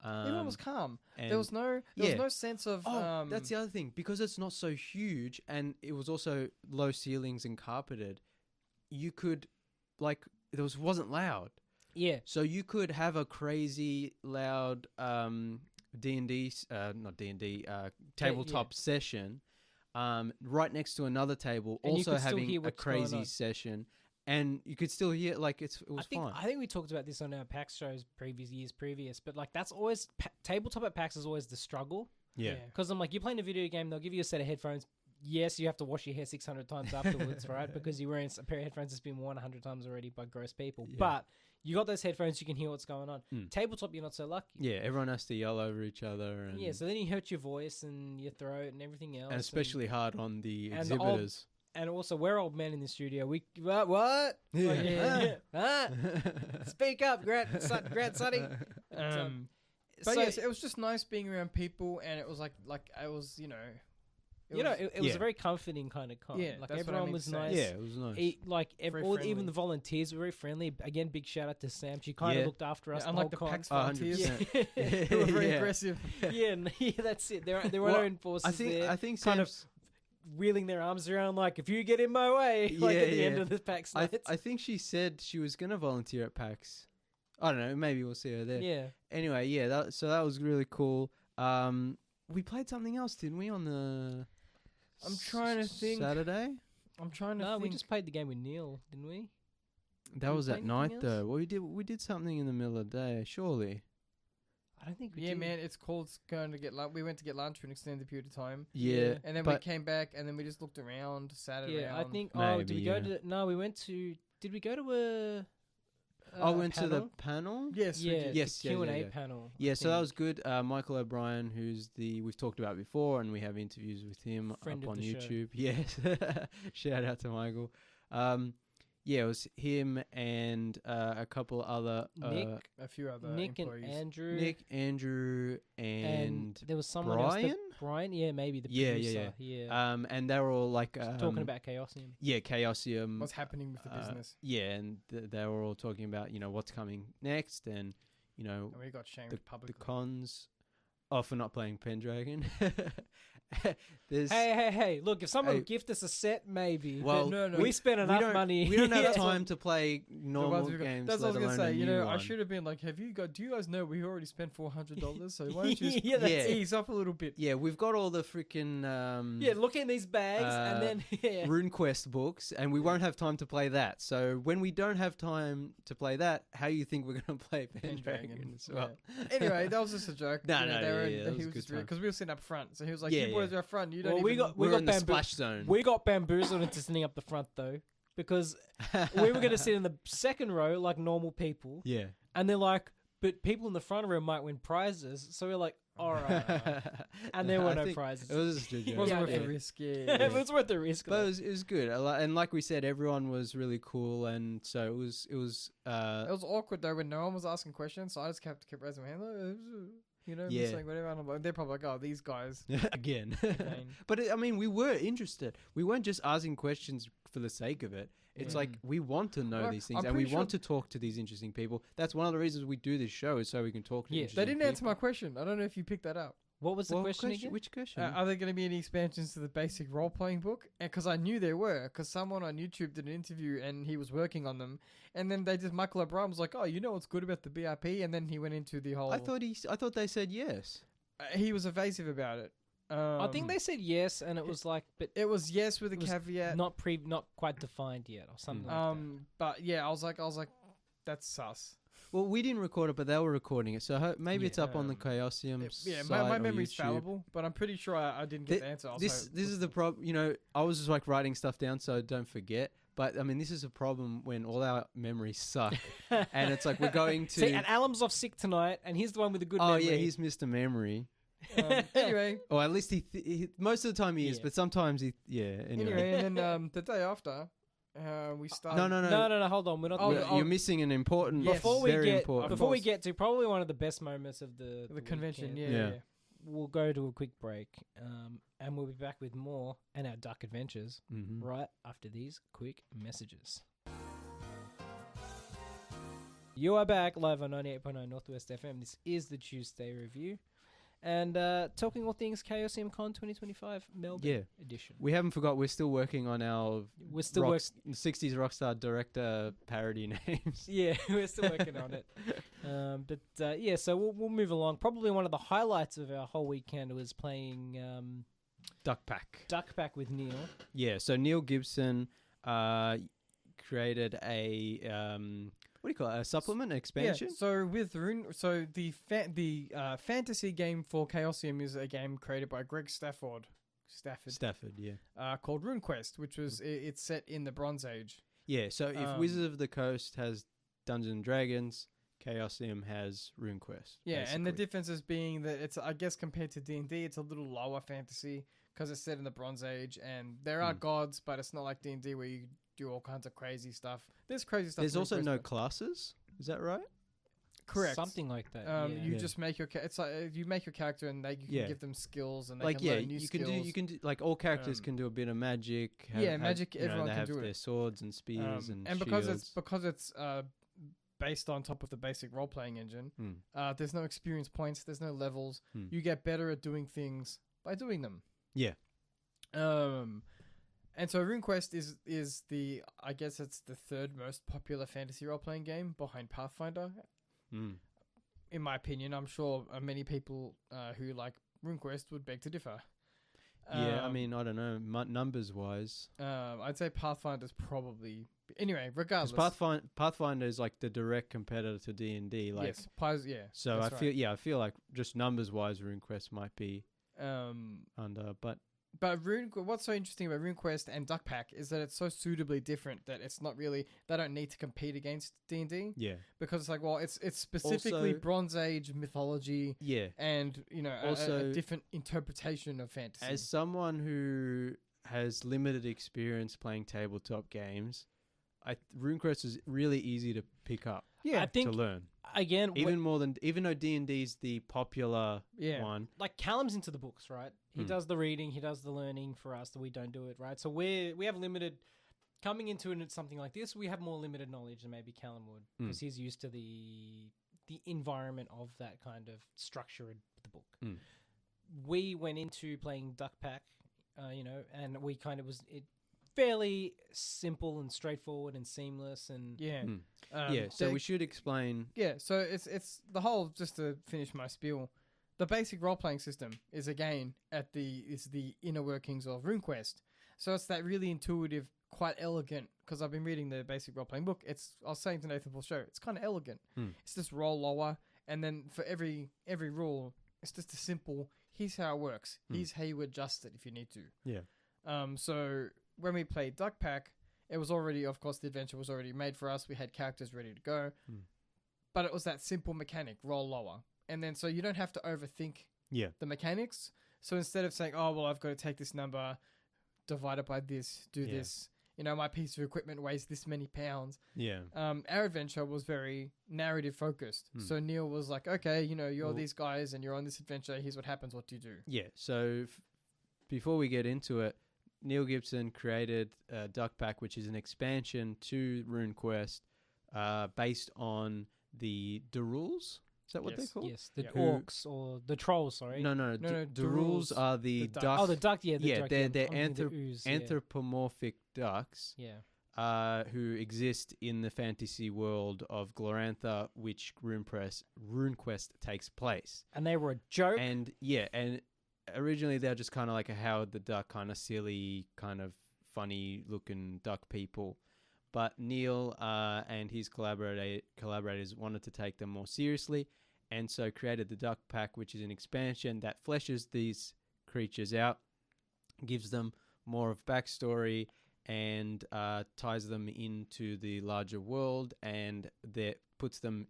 Everyone was calm. There was no sense of. That's the other thing, because it's not so huge and it was also low ceilings and carpeted. You could, wasn't loud, Yeah. so you could have a crazy loud D&D, not D&D, tabletop session, right next to another table, And you also could still having hear a what's going crazy on. session, and you could still hear it was fine. I think we talked about this on our PAX shows previous, but like that's always tabletop at PAX is always the struggle. Yeah. Because I'm like, you're playing a video game, they'll give you a set of headphones. Yes, you have to wash your hair 600 times afterwards, right? Because you're wearing a pair of headphones that's been worn 100 times already by gross people. Yeah. But you got those headphones, you can hear what's going on. Tabletop, you're not so lucky. Yeah, everyone has to yell over each other. And, Yeah, so then you hurt your voice and your throat and everything else. and especially hard on the and the old- exhibitors. And also, we're old men in the studio. We what? Yeah. Speak up, Grant Sonny. But yes, it was just nice being around people, and it was like it was It was a very comforting kind of con. Yeah, like that's what I everyone mean was to say. nice. Yeah, it was nice. Very Even friendly. the volunteers were very friendly. Again, big shout out to Sam. She kind of Yeah. looked after us. Yeah, unlike the whole PAX con. volunteers, 100%. who were very Yeah. aggressive. yeah, that's it. There were Well, no enforcers I think there. I think kind of Sam's- wheeling their arms around like, if you get in my way, like at the Yeah, end yeah. of the PAX I nights. think she said she was gonna volunteer at PAX. I don't know. Maybe we'll see her there. Yeah. Anyway, yeah. That was really cool. We played something else, didn't we? On the I'm trying to think. Saturday. I'm trying to No, think. we just played the game with Neil, didn't we? That we was play at night anything though. Well, we did something in the middle of the day, surely. I don't think we Yeah, did. man, it's called going to get lunch. We went to get lunch for an extended period of time, Yeah. and then we but came back, and then we just looked around, sat Yeah, around. I think. Maybe, did we go yeah. to? No, we went to. Did we go to a? I went to the panel? panel. Yes, we Yeah, did. Yes, the yeah, Q&A yeah. panel. I Yeah, so that think. was good. Michael O'Brien, who's we've talked about before, and we have interviews with him Friend up of on the show. YouTube. Yes, shout out to Michael. Yeah, it was him and a couple other Nick, A few other Nick and employees. Andrew, Nick, Andrew, and there was someone else. Brian. Brian, yeah, maybe the Yeah, producer. yeah. And they were all like Talking about Chaosium. yeah, Chaosium. What's happening with the business? Yeah, and they were all talking about what's coming next, and And we got shamed the publicly. cons. Oh, for not playing Pendragon. There's Hey! Look, if someone Hey. would gift us a set, maybe. Well, but no, we spent we enough don't- money. we don't have Yeah. time to play normal games. That's what I was let gonna alone a say. new I one. should have been like, do you guys know we already spent $400? So why don't you just Yeah, that's it. ease up a little bit? Yeah, we've got all the freaking Yeah, look in these bags, and then yeah. RuneQuest books, and we won't have time to play that. So when we don't have time to play that, how you think we're gonna play Pendragon as well? Yeah. Anyway, that was just a joke. No, You know, no, they were- yeah, that was he a was good just time. because we were sitting up front, so he was like, Yeah, "You boys are up front. You don't Well, even... We're in the splash zone. We got bamboozled into sitting up the front though, because we were going to sit in the second row like normal people, Yeah. and they're like, but people in the front row might win prizes. So we're like, all right. And there were I no think prizes. It was just a It joke. wasn't Yeah, worth yeah. the risk, yeah. It was worth the risk. But it was good. And like we said, everyone was really cool, and so it was It was awkward though when no one was asking questions, so I just kept raising my hand, like, you know, Yeah. saying whatever. And I'm like, they're probably like, oh, these guys. again. Again. But I mean, we were interested. We weren't just asking questions for the sake of it. It's Yeah. like we want to know Well, these things, I'm and we pretty want to talk to these interesting people. That's one of the reasons we do this show, is so we can talk to. Yeah. interesting They didn't answer people. my question. I don't know if you picked that up. What was the Well, question again? Which question? Are there going to be any expansions to the basic role-playing book? Because I knew there were, because someone on YouTube did an interview and he was working on them, and then Michael O'Brien was like, "Oh, you know what's good about the BIP?" And then he went into the whole. I thought they said yes. He was evasive about it. I think they said yes, and it was like, but it was yes with a it was caveat. not quite defined yet, or something. Like But yeah, I was like, that's sus. Well, we didn't record it, but they were recording it, so maybe it's up on the Chaosium Yeah, site my or memory's YouTube. fallible, but I'm pretty sure I didn't get the answer. I was This like, this is the problem. You know, I was just like writing stuff down so I don't forget. But I mean, this is a problem when all our memories suck, that. and it's like we're going to. See, and Alam's off sick tonight, and he's the one with the good Oh memory. yeah, he's Mr. Memory. Anyway, Or at least he most of the time he is, Yeah. but sometimes he. Yeah. Anyway. and then the day after, we started. No, hold on. We're not. You're missing an important. Yes. Before we very get important. Of before we course. get to probably one of the best moments of the convention. weekend, Yeah. we'll go to a quick break, and we'll be back with more and our duck adventures Mhm. right after these quick messages. You are back live on 98.9 Northwest FM. This is the Tuesday review, and talking all things Chaosium Con 2025 Melbourne Yeah. edition. We haven't forgot. We're still working on our We're still 60s rockstar director parody names. Yeah, we're still working on it. Yeah, so we'll move along. Probably one of the highlights of our whole weekend was playing Duckpac. Duckpac with Neil. Yeah. So Neil Gibson created a what do you call it? A supplement expansion. Yeah, so with the fantasy game for Chaosium is a game created by Greg Stafford, Yeah. called RuneQuest, which was it's set in the Bronze Age. Yeah. So if Wizards of the Coast has Dungeons and Dragons, Chaosium has RuneQuest. Yeah, and the basically. difference is being that it's, I guess, compared to D&D, it's a little lower fantasy because it's set in the Bronze Age, and there are gods, but it's not like D&D where you do all kinds of crazy stuff. There's crazy stuff. There's in also RuneQuest, no but- classes. Is that right? correct, Something like that. You Yeah. just make your it's like you make your character and you can give them skills and they Like can learn new you skills. can do like all characters can do a bit of magic. Magic, everyone they can have do it. their swords and spears and because shields. it's based on top of the basic role playing engine. Mm. There's no experience points. There's no levels. Mm. You get better at doing things by doing them. Yeah. And so RuneQuest is the, I guess it's the third most popular fantasy role playing game behind Pathfinder. Mm. In my opinion, I'm sure many people who like RuneQuest would beg to differ. Yeah, I mean, I don't know, numbers wise. I'd say Pathfinder's probably anyway. Regardless, Pathfinder is like the direct competitor to D&D. Like, yes, so that's I feel like just numbers wise, RuneQuest might be right. under, but What's so interesting about RuneQuest and Duckpac is that it's so suitably different that it's not really, they don't need to compete against D&D. yeah, Because it's like, well, it's specifically Also- Bronze Age mythology yeah. and, Also- a different interpretation of fantasy. As someone who has limited experience playing tabletop games, RuneQuest is really easy to pick up I think to learn. again, Even though D&D's the popular one. like Callum's into the books, right? He does the reading, he does the learning for us that we don't do it, right? So we have limited coming into something like this. We have more limited knowledge than maybe Callum would because he's used to the environment of that kind of structure in the book. Mm. We went into playing Duckpac, and we kind of fairly simple and straightforward and seamless and So we should explain. Yeah, so it's the whole, just to finish my spiel, the basic role playing system is again is the inner workings of RuneQuest. So it's that really intuitive, quite elegant, because I've been reading the basic role playing book. I was saying to Nathan before the show, it's kind of elegant. It's just roll lower, and then for every rule, it's just a simple, here's how it works. Mm. Here's how you adjust it if you need to. Yeah. So when we played Duckpac, it was already, of course, the adventure was already made for us. We had characters ready to go. Mm. But it was that simple mechanic, roll lower. And then so you don't have to overthink the mechanics. So instead of saying, oh, well, I've got to take this number, divide it by this, do this. You know, my piece of equipment weighs this many pounds. Yeah. Our adventure was very narrative focused. So Neil was like, okay, you know, you're these guys and you're on this adventure. Here's what happens. What do you do? Yeah. So before we get into it, Neil Gibson created Duckpac, which is an expansion to RuneQuest based on the rules. Is that what they're called? Yes, the orcs or the trolls. Sorry. No. The rules are the duck. Oh, the duck. Yeah, the duck, they're ooze, anthropomorphic ducks. Yeah. Who exist in the fantasy world of Glorantha, which RuneQuest takes place. And they were a joke. And originally they're just kind of like a Howard the Duck, kind of silly, kind of funny looking duck people. But Neil and his collaborators wanted to take them more seriously, and so created the Duckpac, which is an expansion that fleshes these creatures out, gives them more of backstory, and ties them into the larger world, and that puts them,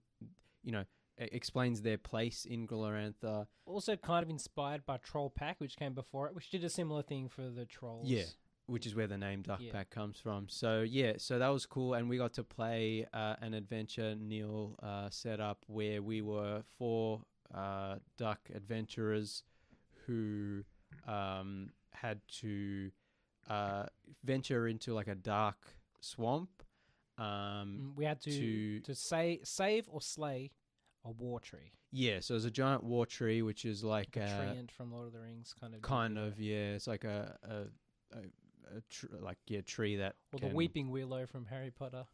explains their place in Glorantha. Also kind of inspired by Troll Pack, which came before it, which did a similar thing for the trolls. Yeah. Which is where the name Duckpac comes from. So that was cool, and we got to play an adventure Neil set up where we were 4 duck adventurers who had to venture into like a dark swamp. We had to save or slay a war tree. Yeah, so there's a giant war tree, which is like a treant from Lord of the Rings, kind of. It's like a tree that or the weeping willow from Harry Potter.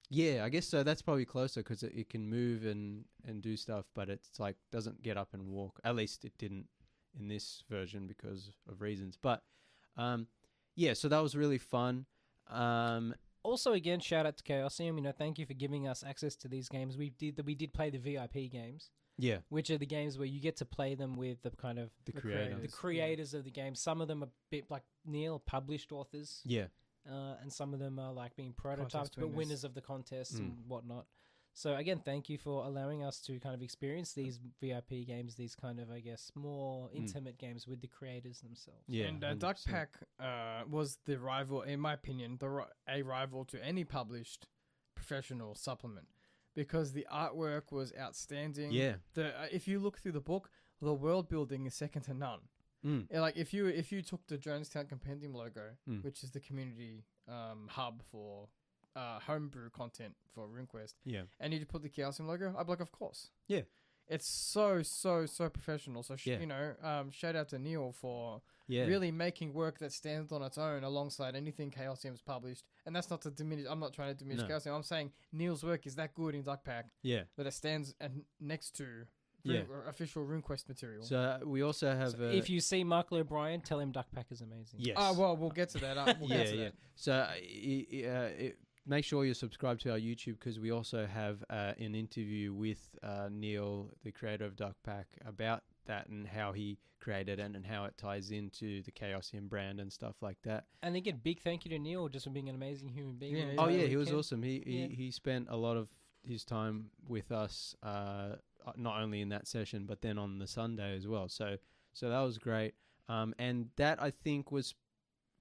Yeah, I guess so. That's probably closer because it can move and do stuff, but it's like doesn't get up and walk. At least it didn't in this version because of reasons. But so that was really fun. Also, again, shout out to Chaosium. Thank you for giving us access to these games. We did play the VIP games. Yeah, which are the games where you get to play them with the kind of the creators of the game. Some of them are a bit like Neil, published authors. Yeah, and some of them are like being prototypes, but winners of the contests and whatnot. So again, thank you for allowing us to kind of experience these VIP games, these kind of, I guess, more intimate games with the creators themselves. Yeah, and Duckpac was the rival, in my opinion, a rival to any published professional supplement. Because the artwork was outstanding. Yeah. If you look through the book, the world building is second to none. Like if you took the Jonestown Compendium logo, which is the community hub for homebrew content for RuneQuest, and you put the Chaosium logo, I'd be like, of course. Yeah. It's so professional. So shout out to Neil for really making work that stands on its own alongside anything Chaosium's published. And that's not to diminish. I'm not trying to diminish Chaosium. I'm saying Neil's work is that good in Duckpac. Yeah, that it stands next to official RuneQuest material. So we also have. If you see Michael O'Brien, tell him Duckpac is amazing. Yes. Well, we'll get to that. So make sure you're subscribed to our YouTube because we also have an interview with Neil, the creator of Duckpac, about that and how he created it and how it ties into the Chaosium brand and stuff like that. And again, big thank you to Neil just for being an amazing human being. He was awesome. He spent a lot of his time with us, not only in that session but then on the Sunday as well. So that was great. And that I think was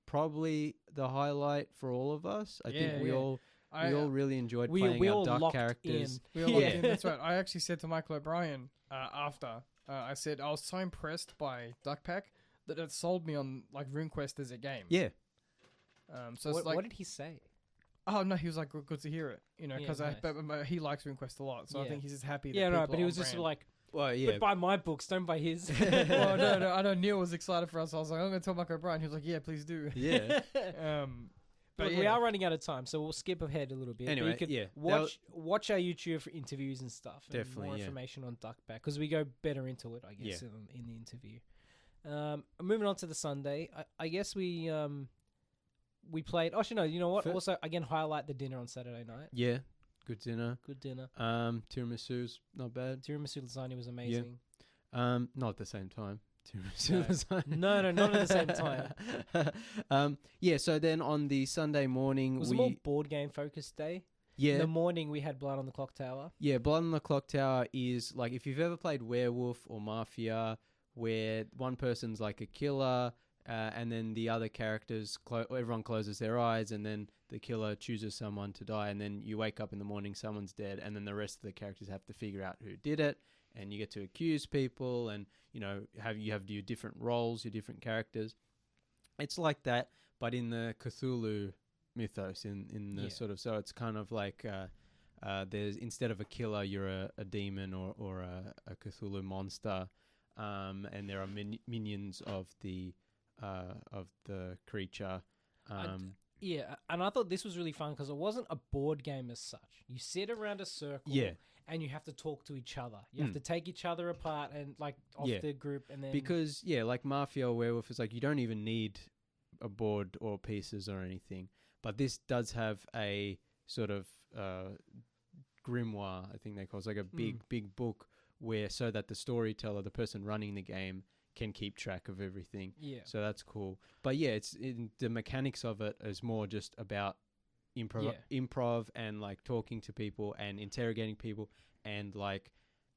probably the highlight for all of us. I think we all really enjoyed playing our duck characters. We all locked in. That's right. I actually said to Michael O'Brien after, I said I was so impressed by Duckpac that it sold me on like RuneQuest as a game. Yeah. So it's like, what did he say? Oh no, he was like, good to hear it, because he likes RuneQuest a lot, so I think he's just happy. That but he was just like, well, yeah, but buy my books, don't buy his. Well, no, I know Neil was excited for us. I was like, I'm going to tell Michael O'Brien. He was like, yeah, please do. Yeah. But we are running out of time, so we'll skip ahead a little bit. Anyway, but you could watch our YouTube for interviews and stuff. Definitely, and more information on Duckpac, because we go better into it, I guess, in the interview. Moving on to the Sunday, I guess we played. Actually, no, you know what? Also, again, highlight the dinner on Saturday night. Yeah, good dinner. Good dinner. Tiramisu's not bad. Tiramisu lasagna was amazing. Yeah. Not at the same time. suicide. No, not at the same time. So then on the Sunday morning, It was a more board game focused day. Yeah. In the morning, we had Blood on the Clocktower. Yeah, Blood on the Clocktower is like if you've ever played Werewolf or Mafia, where one person's like a killer, and then the other characters, everyone closes their eyes, and then the killer chooses someone to die, and then you wake up in the morning, someone's dead, and then the rest of the characters have to figure out who did it, and you get to accuse people, and you have your different roles, your different characters. It's like that, but in the Cthulhu mythos, in the sort of, so it's kind of like there's, instead of a killer, you're a demon or a Cthulhu monster, and there are minions of the creature. Yeah, and I thought this was really fun because it wasn't a board game as such. You sit around a circle, and you have to talk to each other. You have to take each other apart and like off the group, and then because like Mafia or Werewolf is like you don't even need a board or pieces or anything. But this does have a sort of grimoire, I think they call it. It's like a big book where, so that the storyteller, the person running the game, can keep track of everything. Yeah. So that's cool. But it's the mechanics of it is more just about improv and like talking to people and interrogating people and like.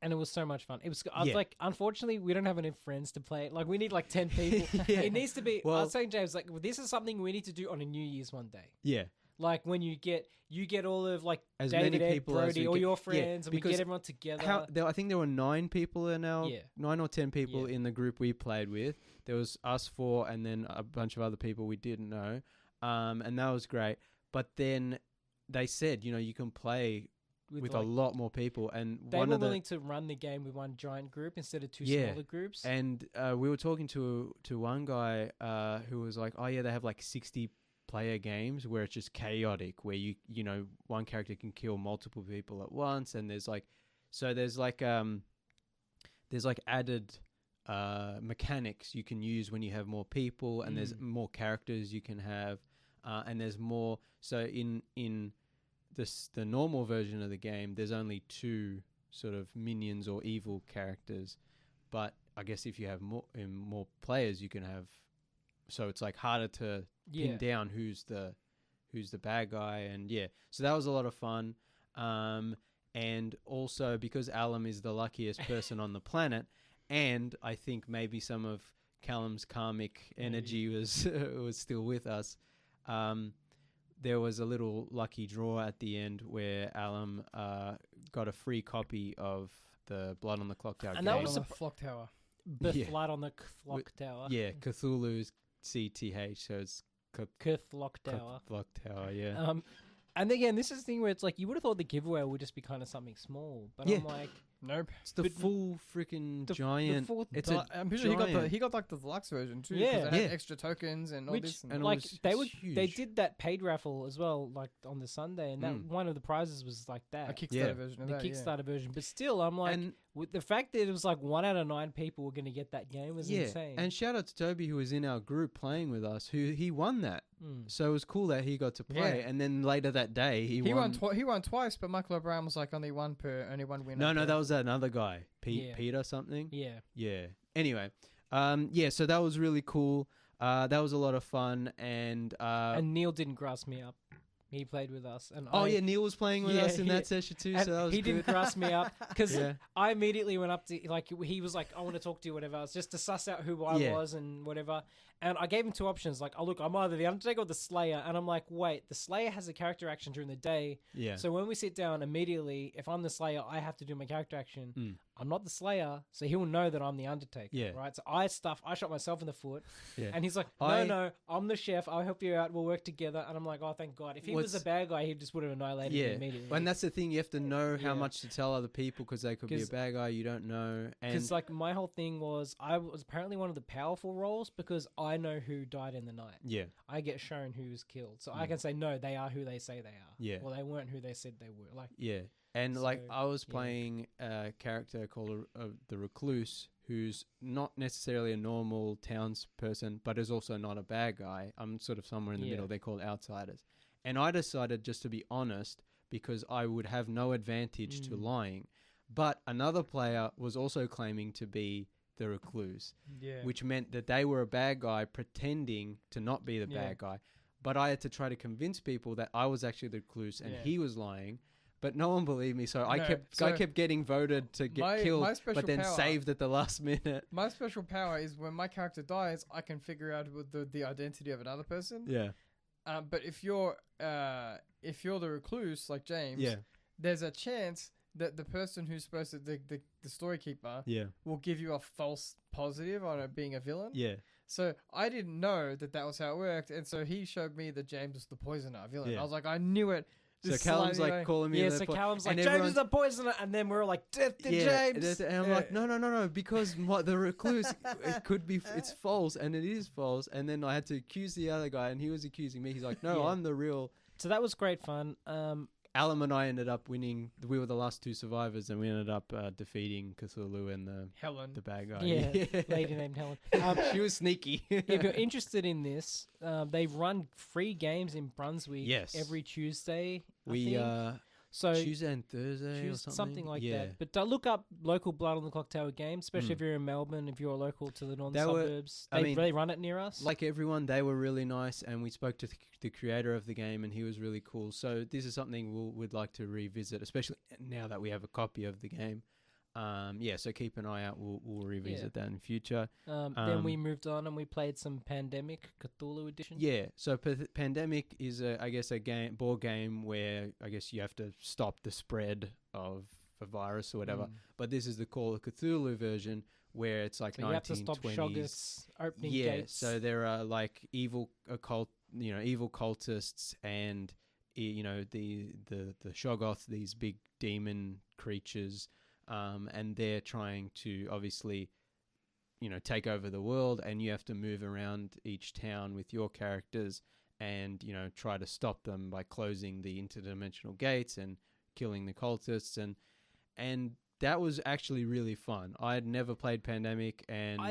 And it was so much fun. It was. I was like, unfortunately, we don't have enough friends to play it. Like, we need like 10 people. It needs to be. I was saying, James, like, this is something we need to do on a New Year's one day. Yeah. Like when you get all of like as David, many people, Brody, all your friends, and we get everyone together. I think there were 9 people in our 9 or 10 people in the group we played with. There was us 4, and then a bunch of other people we didn't know, and that was great. But then they said, you can play with like, a lot more people, and they were willing to run the game with one giant group instead of 2 smaller groups. And we were talking to one guy who was like, "Oh yeah, they have like 60 player games where it's just chaotic, where you one character can kill multiple people at once, and there's like added mechanics you can use when you have more people, and there's more characters you can have, and there's more. So in the normal version of the game, there's only 2 sort of minions or evil characters, but I guess if you have more players, you can have. So it's like harder to pin down who's the bad guy, and so that was a lot of fun. And also because Alum is the luckiest person on the planet, and I think maybe some of Callum's karmic energy was still with us. There was a little lucky draw at the end where Alum got a free copy of the Blood on the Clocktower game. And that was the Clocktower. Blood on the Clocktower. Yeah, Cthulhu's CTH, so it's Clocktower. Clocktower, yeah. And again, this is the thing where it's like you would have thought the giveaway would just be kind of something small, but I'm like, nope. It's the full freaking giant. I'm pretty sure he got like the deluxe version too. Yeah, it had extra tokens and all this. And like they did that paid raffle as well, like on the Sunday, and that one of the prizes was like that a Kickstarter version of the that. Kickstarter version. But still, I'm like, with the fact that it was like 1 out of 9 people were going to get that game was insane. And shout out to Toby, who was in our group playing with us, who he won that. So it was cool that he got to play. And then later that day, he won. He won twice, but Michael O'Brien was like only one winner. No, that was another guy, Peter something. Yeah. Anyway, so that was really cool. That was a lot of fun, and Neil didn't grass me up. He played with us, and Neil was playing with us in that session too. And so that was he didn't grass me up because I immediately went up to he was like, "I want to talk to you," whatever. It's just to suss out who I was and whatever. And I gave him 2 options. Like, "Oh look, I'm either the Undertaker or the Slayer." And I'm like, "Wait, the Slayer has a character action during the day. Yeah. So when we sit down, immediately, if I'm the Slayer, I have to do my character action. I'm not the Slayer, so he will know that I'm the Undertaker. Yeah. Right. So I shot myself in the foot. Yeah. And he's like, "No, I'm the chef. I'll help you out. We'll work together." And I'm like, "Oh, thank God. If he was a bad guy, he just would have annihilated me immediately." And that's the thing. You have to know how much to tell other people because they could be a bad guy. You don't know. Because like my whole thing was, I was apparently one of the powerful roles because I know who died in the night. Yeah. I get shown who was killed. So I can say, no, they are who they say they are. Yeah. Well, they weren't who they said they were. Like. Yeah. And so, like I was playing a character called the Recluse, who's not necessarily a normal townsperson, but is also not a bad guy. I'm sort of somewhere in the middle. They're called outsiders. And I decided just to be honest because I would have no advantage to lying. But another player was also claiming to be the recluse, Yeah. which meant that they were a bad guy pretending to not be the bad guy. But I had to try to convince people that I was actually the recluse and he was lying. But no one believed me, so I kept getting voted to get killed, but then saved at the last minute. My special power is when my character dies, I can figure out the identity of another person. Yeah. But if you're the recluse like James, there's a chance that the person who's supposed to the storykeeper will give you a false positive on it being a villain. Yeah. So I didn't know that was how it worked, and so he showed me that James was the poisoner villain. I was like, I knew it. So Callum's like calling me. Yeah, so Callum's like, James is the poisoner, and then we're like, death to James. And I'm like, no, because the recluse, it could be, it's false, and it is false. And then I had to accuse the other guy, and he was accusing me. He's like, no, I'm the real. So that was great fun. Alan and I ended up winning. We were the last two survivors, and we ended up defeating Cthulhu and the bad guy. Yeah, lady named Helen. She was sneaky. If you're interested in this, they run free games in Brunswick every Tuesday. So Tuesday and Thursday or something like that. But look up local Blood on the Clocktower games, especially if you're in Melbourne, if you're local to the northern suburbs. They really run it near us. Like everyone, they were really nice, and we spoke to the creator of the game, and he was really cool. So this is something we'd like to revisit, especially now that we have a copy of the game. So keep an eye out. We'll revisit that in future. Then we moved on and we played some Pandemic Cthulhu edition. Yeah, so Pandemic is a board game where I guess you have to stop the spread of a virus or whatever. But this is the Call of Cthulhu version where it's like 1920s. You have to stop Shoggoth's opening gates. So there are like evil cultists and the Shoggoth, these big demon creatures. And they're trying to obviously, take over the world, and you have to move around each town with your characters and, try to stop them by closing the interdimensional gates and killing the cultists. And that was actually really fun. I had never played Pandemic, and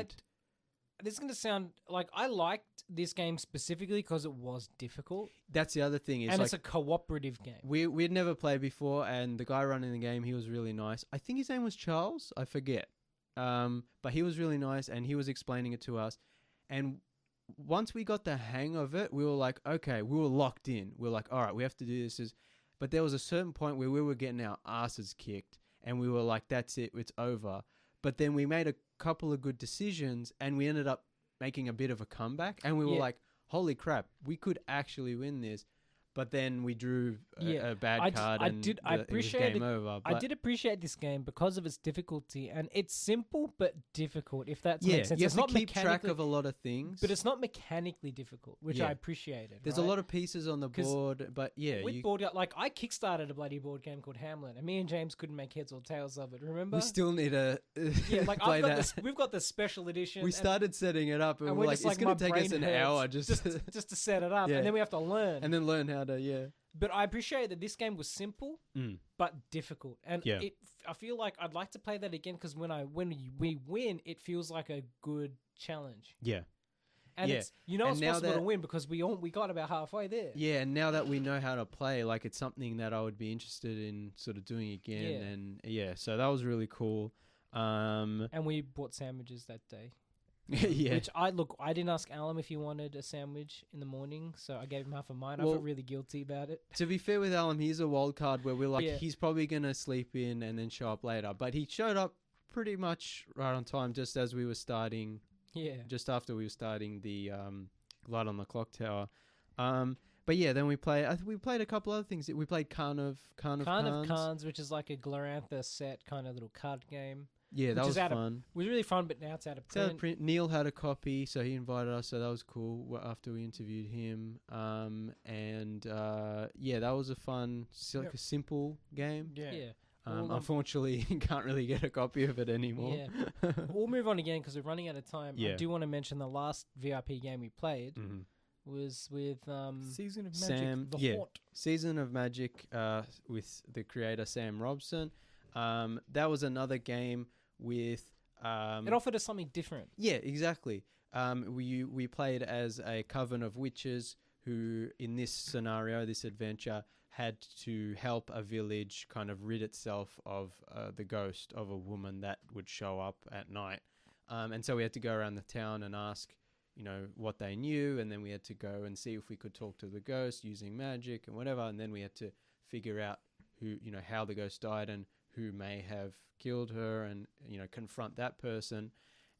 this is going to sound like I liked this game specifically because it was difficult. That's the other thing. And it's a cooperative game. We'd never played before, and the guy running the game, he was really nice. I think his name was Charles. I forget. But he was really nice, and he was explaining it to us. And once we got the hang of it, we were like, okay, we were locked in. We were like, all right, we have to do this. But there was a certain point where we were getting our asses kicked, and we were like, that's it, it's over. But then we made a couple of good decisions, and we ended up making a bit of a comeback, and we were like, holy crap, we could actually win this. But then we drew a bad card, and it was game over. I did appreciate this game because of its difficulty, and it's simple but difficult, if that makes sense. You have to keep track of a lot of things. But it's not mechanically difficult, which I appreciated. There's a lot of pieces on the board, but with board, like I kickstarted a bloody board game called Hamlet, and me and James couldn't make heads or tails of it, remember? We still need to play that. We've got the special edition. We started setting it up, and we're like, it's going to take us an hour just to set it up, and then we have to learn. And then learn how to, But I appreciate that this game was simple, but difficult. And I feel like I'd like to play that again because when we win, it feels like a good challenge. Yeah. And it's possible to win because we got about halfway there. Yeah, and now that we know how to play, like it's something that I would be interested in sort of doing again. Yeah. And so that was really cool. And we bought sandwiches that day. Yeah. Which I didn't ask Alan if he wanted a sandwich in the morning, so I gave him half of mine. I felt really guilty about it. To be fair with Alan, he's a wild card where we're like, he's probably going to sleep in and then show up later. But he showed up pretty much right on time, just as we were starting. Yeah. Just after we were starting the Light on the Clocktower. But yeah, then we played a couple other things. We played Khan of Khans, which is like a Glorantha set kind of little card game. Yeah, that was fun. It was really fun, but now it's out of print. Neil had a copy, so he invited us, so that was cool after we interviewed him. That was a fun, like a simple game. Yeah. Unfortunately, you can't really get a copy of it anymore. Yeah. We'll move on again because we're running out of time. Yeah. I do want to mention the last VIP game we played was with Season of Magic. Sam, Season of Magic with the creator Sam Robson. That was another game with it offered us something different. Yeah, exactly. We played as a coven of witches who, in this scenario, this adventure, had to help a village kind of rid itself of the ghost of a woman that would show up at night. And so we had to go around the town and ask, what they knew, and then we had to go and see if we could talk to the ghost using magic and whatever, and then we had to figure out who, how the ghost died and who may have killed her, and confront that person,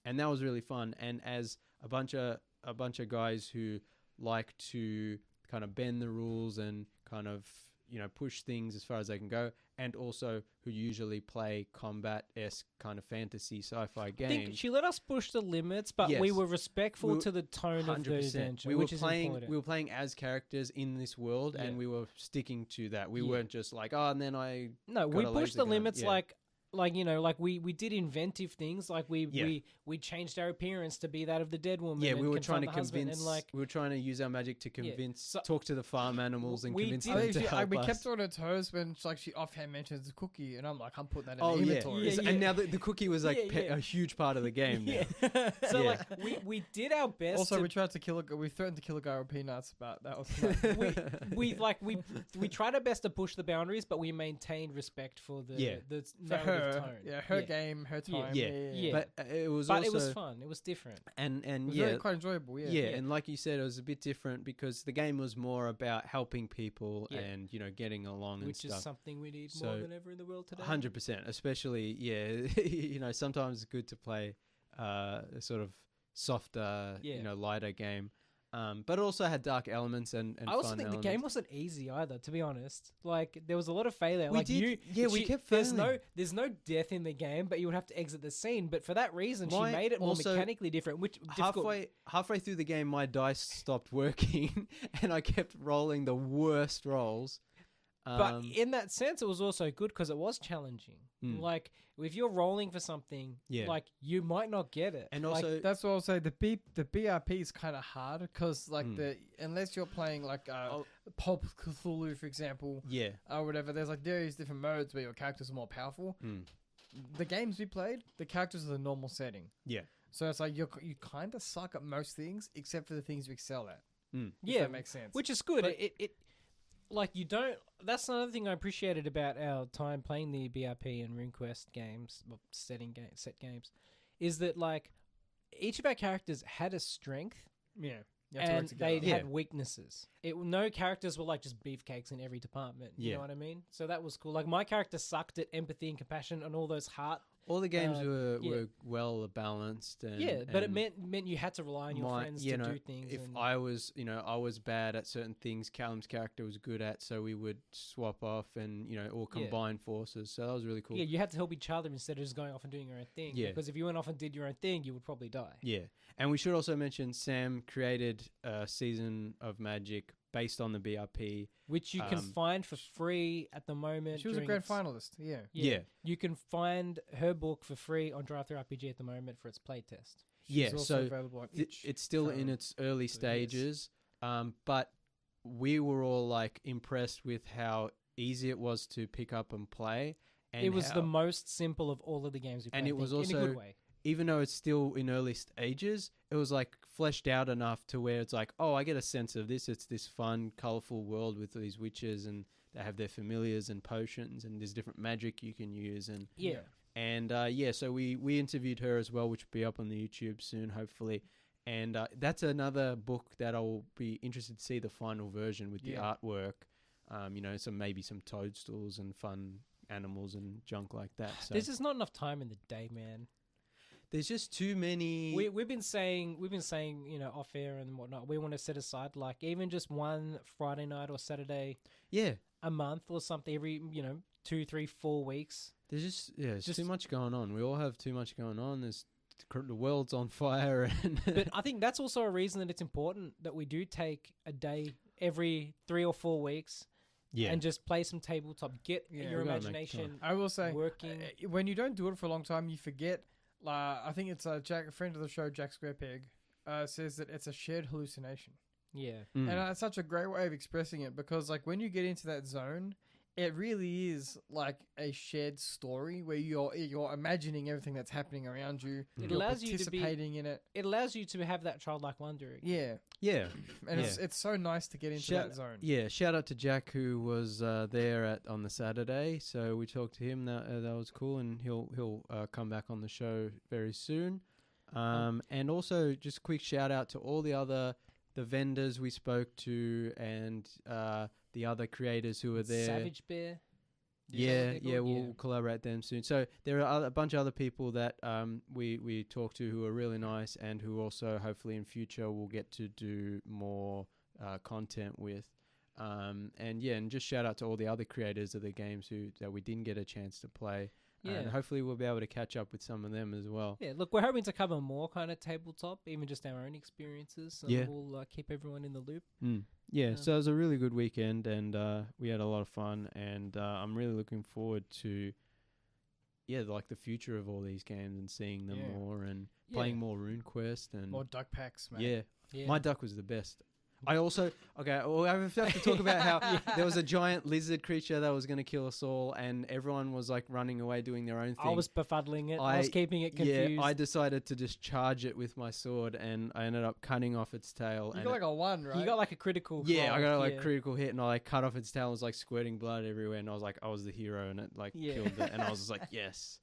and that was really fun. And as a bunch of guys who like to kind of bend the rules and kind of push things as far as they can go, and also who usually play combat-esque kind of fantasy sci-fi games. I think she let us push the limits, but we were respectful to the tone 100%. Of the adventure, we were which playing, is important. We were playing as characters in this world, and we were sticking to that. We weren't just like, and then I we pushed the limits like we did inventive things, like we changed our appearance to be that of the dead woman. Yeah, we were trying to convince, and we were trying to use our magic to convince, talk to the farm animals and convince them to help us. We kept her on her toes when she offhand mentions the cookie, and I'm like, I'm putting that in the inventory. And now the cookie was like a huge part of the game. Now. So like we did our best. Also, we tried to we threatened to kill a guy with peanuts, but that was we tried our best to push the boundaries, but we maintained respect for the narrative tone. Yeah, her game, her time. But it was fun. It was different, and it was very quite enjoyable. Yeah, and like you said, it was a bit different because the game was more about helping people and getting along, which and stuff. is something we need more than ever in the world today. 100%, especially sometimes it's good to play a sort of softer, lighter game. But it also had dark elements and I also fun think elements. the game wasn't easy either, to be honest. Like, there was a lot of failure. We kept failing. There's no death in the game, but you would have to exit the scene. But for that reason, she made it more mechanically different. Which halfway through the game, my dice stopped working, and I kept rolling the worst rolls. But in that sense, it was also good because it was challenging. Like, if you're rolling for something, like, you might not get it. And also, that's what I'll say. The BRP is kind of hard because, like, unless you're playing like Call of Cthulhu, for example, or whatever. There's like various different modes where your characters are more powerful. The games we played, the characters are the normal setting. Yeah. So it's like you kind of suck at most things except for the things you excel at. If that makes sense. Which is good. But like, you don't... That's another thing I appreciated about our time playing the BRP and RuneQuest games, set games, is that, like, each of our characters had a strength. Yeah. And they had weaknesses. No characters were, like, just beefcakes in every department. You know what I mean? So that was cool. Like, my character sucked at empathy and compassion and all those heart... All the games were well balanced, and but it meant you had to rely on your friends to do things. If I was bad at certain things, Callum's character was good at, so we would swap off and or combine forces. So that was really cool. Yeah, you had to help each other instead of just going off and doing your own thing. Yeah, because if you went off and did your own thing, you would probably die. Yeah, and we should also mention Sam created a season of Magic based on the BRP, which you can find for free at the moment. She was a grand finalist. Yeah. You can find her book for free on Drive Through RPG at the moment for its playtest. So it's still in its early stages, but we were all like impressed with how easy it was to pick up and play. And it was the most simple of all of the games we played, and it was also in a good way. Even though it's still in early stages, it was like fleshed out enough to where it's like, oh, I get a sense of this. It's this fun, colorful world with these witches, and they have their familiars and potions, and there's different magic you can use. And so we interviewed her as well, which will be up on the YouTube soon, hopefully. And that's another book that I'll be interested to see the final version with the artwork. Maybe some toadstools and fun animals and junk like that. So there's just not enough time in the day, man. There's just too many. We've been saying, off air and whatnot. We want to set aside like even just one Friday night or Saturday, a month or something every 2, 3, 4 weeks. There's just too much going on. We all have too much going on. The world's on fire, but I think that's also a reason that it's important that we do take a day every 3 or 4 weeks. Yeah. And just play some tabletop. Get your imagination. I will say, working. When you don't do it for a long time, you forget. I think it's Jack, a friend of the show, Jack Squarepeg, says that it's a shared hallucination. Yeah. And it's such a great way of expressing it because, like, when you get into that zone, it really is like a shared story where you're imagining everything that's happening around you. It allows you to participating in it. It allows you to have that childlike wonder. Yeah. And it's so nice to get into that zone. Yeah. Shout out to Jack who was there on the Saturday. So we talked to him. That was cool, and he'll come back on the show very soon. And also just a quick shout out to all the vendors we spoke to and the other creators who were there. Savage Bear. We'll collaborate them soon. So there are a bunch of other people that we talked to who are really nice and who also hopefully in future will get to do more content with. And just shout out to all the other creators of the games that we didn't get a chance to play. Yeah. And hopefully we'll be able to catch up with some of them as well. Yeah, look, we're hoping to cover more kind of tabletop, even just our own experiences. And we'll keep everyone in the loop. So it was a really good weekend, and we had a lot of fun, and I'm really looking forward to, like the future of all these games and seeing them more and playing more RuneQuest and more Duckpacs, man. Yeah, my duck was the best. I also, I have to talk about how there was a giant lizard creature that was going to kill us all, and everyone was like running away doing their own thing. I was befuddling it. I was keeping it confused. Yeah, I decided to just charge it with my sword, and I ended up cutting off its tail. You got like a 1, right? You got like a critical. Yeah, I got a critical hit, and I cut off its tail. It was like squirting blood everywhere, and I was like, I was the hero, and it like killed it, and I was just like, yes,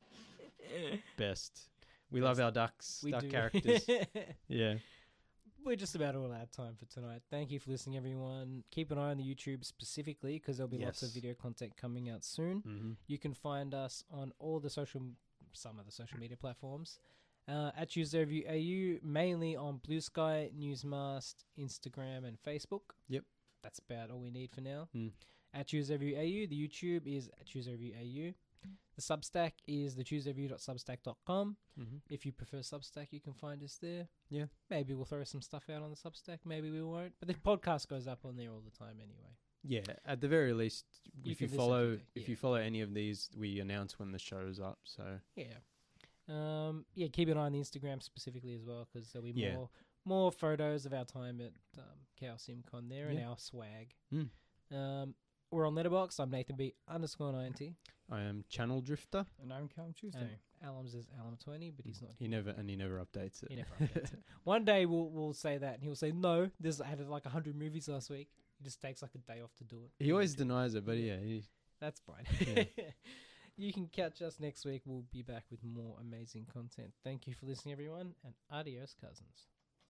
best. We love our ducks, duck characters. Yeah. We're just about all out of time for tonight. Thank you for listening, everyone. Keep an eye on the YouTube specifically because there'll be lots of video content coming out soon. Mm-hmm. You can find us on all the some of the social media platforms at Tuesday Review AU, mainly on Blue Sky, Newsmast, Instagram, and Facebook. Yep. That's about all we need for now. Mm. At Tuesday Review AU, the YouTube is at Tuesday Review AU. The Substack is thetuesdayreview.substack.com. Mm-hmm. If you prefer Substack, you can find us there. Yeah. Maybe we'll throw some stuff out on the Substack. Maybe we won't. But the podcast goes up on there all the time anyway. Yeah. At the very least, if you you follow any of these, we announce when the show's up. So yeah. Keep an eye on the Instagram specifically as well because there'll be more photos of our time at Chaosium Con there and our swag. We're on Letterboxd. I'm Nathan B_90. I am channeldrifter. And I'm Callum Tuesday. And Alums is Alum20, but he's not. He never updates it. He never updates it. One day we'll say that, and he'll say, no, I had like 100 movies last week. He just takes like a day off to do it. He always denies it, but that's fine. Yeah. You can catch us next week. We'll be back with more amazing content. Thank you for listening, everyone, and adios, cousins.